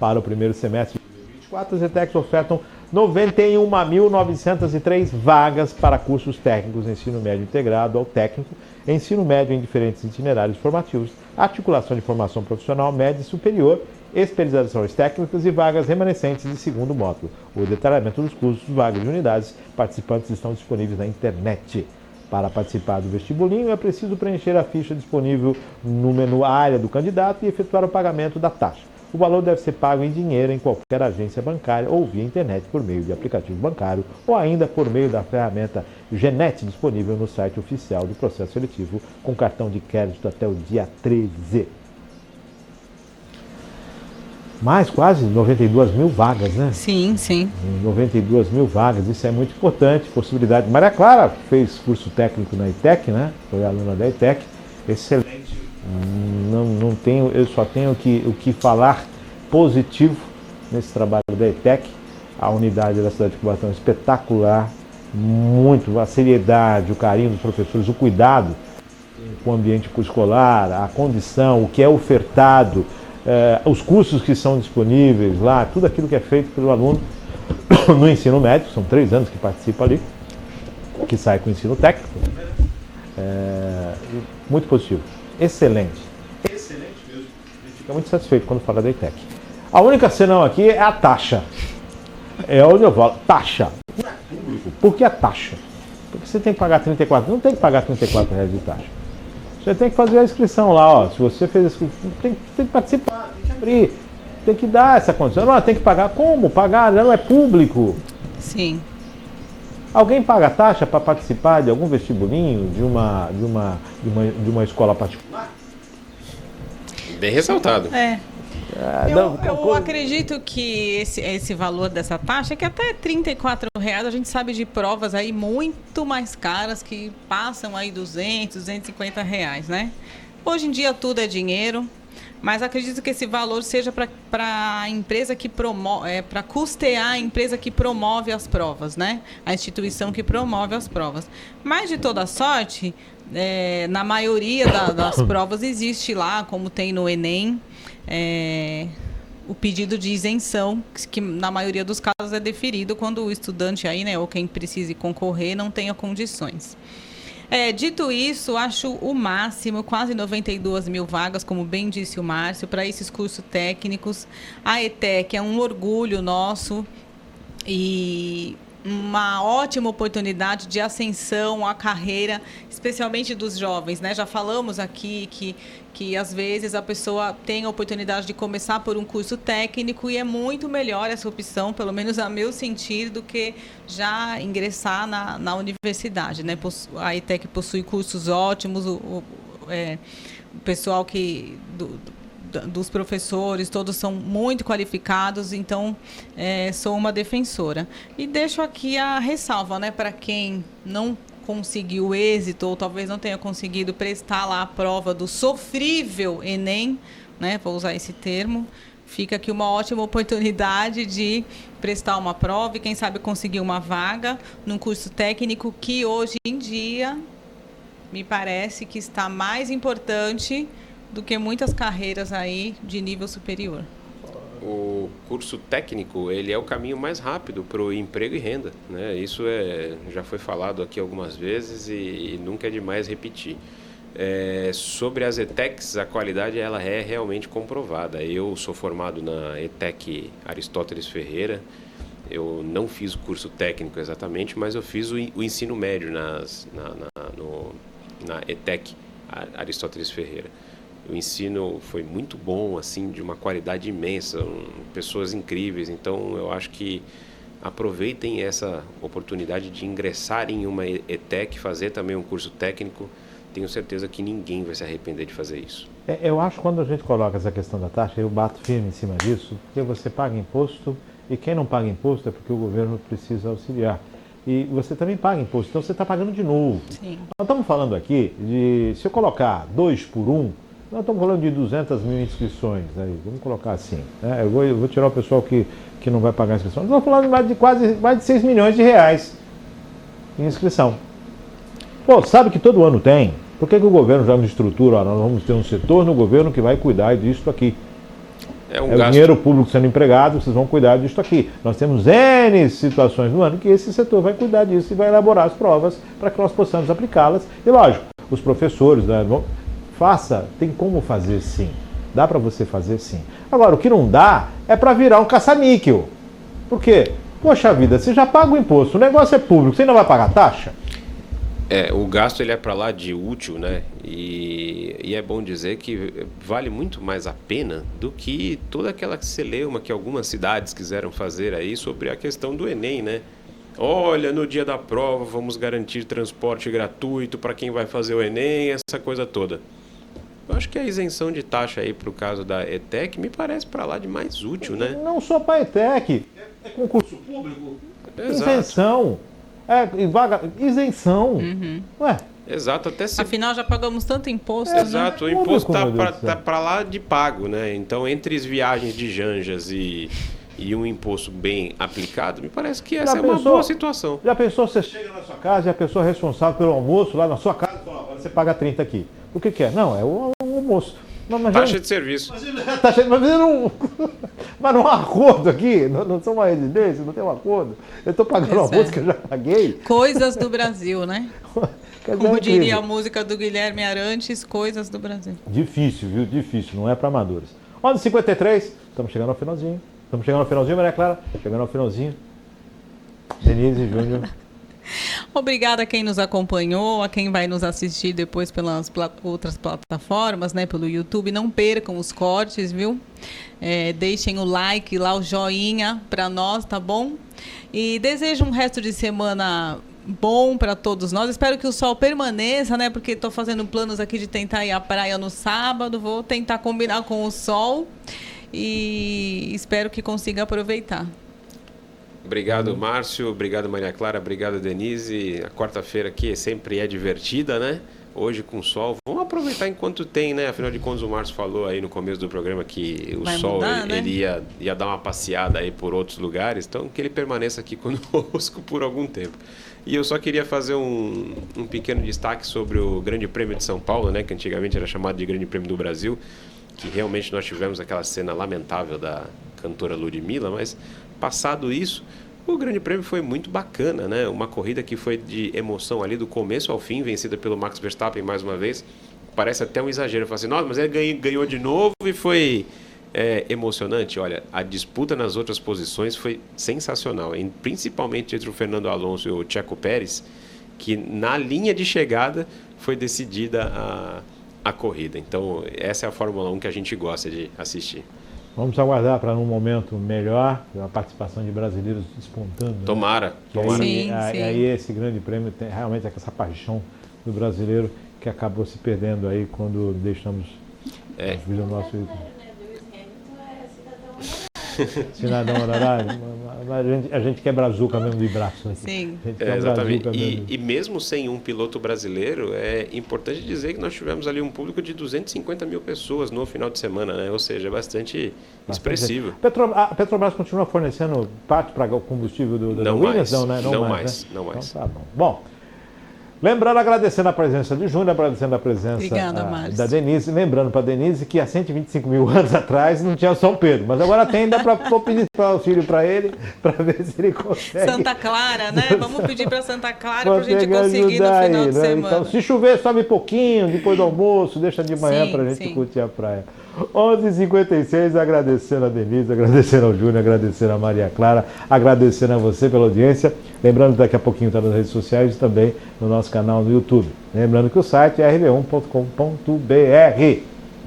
Para o primeiro semestre de 2024, as ETECs ofertam 91.903 vagas para cursos técnicos, ensino médio integrado ao técnico, ensino médio em diferentes itinerários formativos, articulação de formação profissional média e superior, especializações técnicas e vagas remanescentes de segundo módulo. O detalhamento dos cursos, vagas de unidades participantes estão disponíveis na internet. Para participar do vestibulinho, é preciso preencher a ficha disponível no menu área do candidato e efetuar o pagamento da taxa. O valor deve ser pago em dinheiro em qualquer agência bancária ou via internet por meio de aplicativo bancário ou ainda por meio da ferramenta Genet disponível no site oficial do processo seletivo com cartão de crédito até o dia 13. Mais quase 92 mil vagas, né? Sim, sim. 92 mil vagas, isso é muito importante, possibilidade. Maria Clara fez curso técnico na ETEC, né? Foi aluna da ETEC, excelente. Eu só tenho o que falar positivo nesse trabalho da ETEC. A unidade da cidade de Cubatão é espetacular, muito, a seriedade, o carinho dos professores, o cuidado com o ambiente escolar, a condição, o que é ofertado, os cursos que são disponíveis lá, tudo aquilo que é feito pelo aluno no ensino médio, são 3 anos que participa ali, que sai com o ensino técnico, muito positivo. Excelente mesmo. A gente fica muito satisfeito quando fala da ETEC. A única senão aqui é a taxa. É onde eu falo, taxa. Não é público. Por que a taxa? Porque você tem que pagar 34. Não tem que pagar R$34 de taxa. Você tem que fazer a inscrição lá, ó. Se você fez a inscrição, tem que participar, tem que abrir. Tem que dar essa condição. Não, tem que pagar. Como? Pagar não é público. Sim. Alguém paga taxa para participar de algum vestibulinho de uma escola particular? Bem ressaltado. Eu acredito que esse valor dessa taxa, que até R$34, a gente sabe de provas aí muito mais caras que passam aí R$200, R$250, né? Hoje em dia tudo é dinheiro. Mas acredito que esse valor seja para a empresa que promove, para custear a empresa que promove as provas, né? A instituição que promove as provas. Mas, de toda sorte, na maioria das provas existe lá, como tem no Enem, o pedido de isenção, que na maioria dos casos é deferido quando o estudante aí, né, ou quem precise concorrer, não tenha condições. Dito isso, acho o máximo, quase 92 mil vagas, como bem disse o Márcio, para esses cursos técnicos. A ETEC é um orgulho nosso e uma ótima oportunidade de ascensão à carreira, especialmente dos jovens, né? Já falamos aqui que às vezes a pessoa tem a oportunidade de começar por um curso técnico e é muito melhor essa opção, pelo menos a meu sentir, do que já ingressar na universidade, né? A ETEC possui cursos ótimos, o pessoal dos professores, todos são muito qualificados, então sou uma defensora. E deixo aqui a ressalva, né, para quem não conseguiu êxito ou talvez não tenha conseguido prestar lá a prova do sofrível Enem, né, vou usar esse termo, fica aqui uma ótima oportunidade de prestar uma prova e quem sabe conseguir uma vaga num curso técnico que hoje em dia me parece que está mais importante do que muitas carreiras aí de nível superior. O curso técnico, ele é o caminho mais rápido para o emprego e renda, né? Isso já foi falado aqui algumas vezes e nunca é demais repetir. Sobre as ETECs, a qualidade ela é realmente comprovada. Eu sou formado na ETEC Aristóteles Ferreira. Eu não fiz o curso técnico exatamente, mas eu fiz o ensino médio na ETEC Aristóteles Ferreira. O ensino foi muito bom, assim, de uma qualidade imensa, pessoas incríveis. Então, eu acho que aproveitem essa oportunidade de ingressar em uma ETEC, fazer também um curso técnico. Tenho certeza que ninguém vai se arrepender de fazer isso. Eu acho que quando a gente coloca essa questão da taxa, eu bato firme em cima disso, porque você paga imposto e quem não paga imposto é porque o governo precisa auxiliar. E você também paga imposto, então você está pagando de novo. Sim. Nós estamos falando aqui de, se eu colocar 2 por 1, nós estamos falando de 200 mil inscrições, aí, vamos colocar assim. Né? Eu vou tirar o pessoal que não vai pagar a inscrição. Nós estamos falando de mais de 6 milhões de reais em inscrição. Pô, sabe que todo ano tem? Por que o governo já não estrutura? Ó, nós vamos ter um setor no governo que vai cuidar disso aqui. O dinheiro público sendo empregado, vocês vão cuidar disso aqui. Nós temos N situações no ano que esse setor vai cuidar disso e vai elaborar as provas para que nós possamos aplicá-las. E lógico, os professores, né, tem como fazer sim. Dá para você fazer sim. Agora, o que não dá é para virar um caça-níquel. Por quê? Poxa vida, você já paga o imposto, o negócio é público, você ainda vai pagar taxa? O gasto ele é para lá de útil, né? E é bom dizer que vale muito mais a pena do que toda aquela celeuma que algumas cidades quiseram fazer aí sobre a questão do Enem, né? Olha, no dia da prova vamos garantir transporte gratuito para quem vai fazer o Enem, essa coisa toda. Eu acho que a isenção de taxa aí para o caso da ETEC me parece para lá de mais útil, né? Não só para a ETEC, é concurso público, Exato. isenção. Isenção. Uhum. Ué. Exato, até se... Afinal, já pagamos tanto imposto. Exato, né? o imposto tá para lá de pago, né? Então, entre as viagens de Janjas e um imposto bem aplicado, me parece que essa é uma boa situação. Já pensou, você chega na sua casa e a pessoa responsável pelo almoço lá na sua casa fala, agora você paga 30 aqui. O que é? Não, é o almoço. Taxa de serviço. Mas não há acordo aqui, não sou uma residência, não tem um acordo. Eu estou pagando o almoço que eu já paguei. Coisas do Brasil, né? Como dizer, diria a música do Guilherme Arantes, coisas do Brasil. Difícil, viu? Difícil, não é para amadores. 11h53, estamos chegando ao finalzinho. Maria Clara? Chegando ao finalzinho. Denise, Júnior. Obrigada a quem nos acompanhou, a quem vai nos assistir depois pelas outras plataformas, né, pelo YouTube. Não percam os cortes, viu? Deixem o like lá, o joinha para nós, tá bom? E desejo um resto de semana bom para todos nós. Espero que o sol permaneça, né? Porque estou fazendo planos aqui de tentar ir à praia no sábado. Vou tentar combinar com o sol e espero que consiga aproveitar. Obrigado, Márcio. Obrigado, Maria Clara. Obrigado, Denise. A quarta-feira aqui sempre é divertida, né? Hoje com sol. Vamos aproveitar enquanto tem, né? Afinal de contas, o Márcio falou aí no começo do programa que o sol mudar, né? ele ia dar uma passeada aí por outros lugares. Então, que ele permaneça aqui conosco por algum tempo. E eu só queria fazer um pequeno destaque sobre o Grande Prêmio de São Paulo, né? Que antigamente era chamado de Grande Prêmio do Brasil. Que realmente nós tivemos aquela cena lamentável da cantora Ludmilla, mas passado isso, o Grande Prêmio foi muito bacana, né? Uma corrida que foi de emoção ali do começo ao fim, vencida pelo Max Verstappen mais uma vez. Parece até um exagero, falar assim, nossa, mas ele ganhou de novo e foi emocionante? Olha, a disputa nas outras posições foi sensacional, principalmente entre o Fernando Alonso e o Checo Pérez, que na linha de chegada foi decidida a corrida. Então, essa é a Fórmula 1 que a gente gosta de assistir. Vamos aguardar para num momento melhor, a participação de brasileiros despontando. Tomara, né? tomara. Aí esse grande prêmio tem realmente essa paixão do brasileiro que acabou se perdendo aí quando deixamos o nosso cidadão honorário. A gente quer brazuca mesmo de braço aqui. Sim. Exatamente. E mesmo sem um piloto brasileiro, é importante dizer que nós tivemos ali um público de 250 mil pessoas no final de semana, né? Ou seja, é bastante expressivo. A Petrobras continua fornecendo parte para o combustível da Williams? Não mais. Então tá bom. Bom, lembrando, agradecendo a presença de Júnior, agradecendo a presença da Denise. Lembrando para a Denise que há 125 mil anos atrás não tinha São Pedro, mas agora tem, dá para pedir auxílio para ele, para ver se ele consegue. Santa Clara, né? Vamos pedir para Santa Clara para a gente conseguir no final de semana. Então, se chover, sobe pouquinho, depois do almoço, deixa de manhã para a gente curtir a praia. 11h56, agradecendo a Denise, agradecendo ao Júnior, agradecendo a Maria Clara, agradecendo a você pela audiência. Lembrando que daqui a pouquinho está nas redes sociais e também no nosso canal no YouTube. Lembrando que o site é rb1.com.br.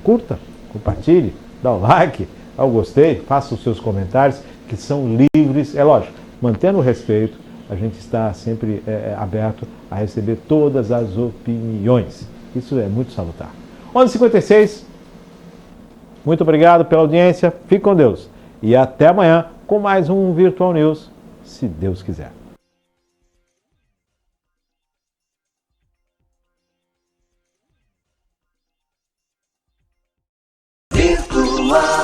Curta, compartilhe, dá o like, dá o gostei, faça os seus comentários, que são livres. É lógico, mantendo o respeito, a gente está sempre aberto a receber todas as opiniões. Isso é muito salutar. 11h56. Muito obrigado pela audiência, fique com Deus. E até amanhã com mais um Virtual News, se Deus quiser. Virtual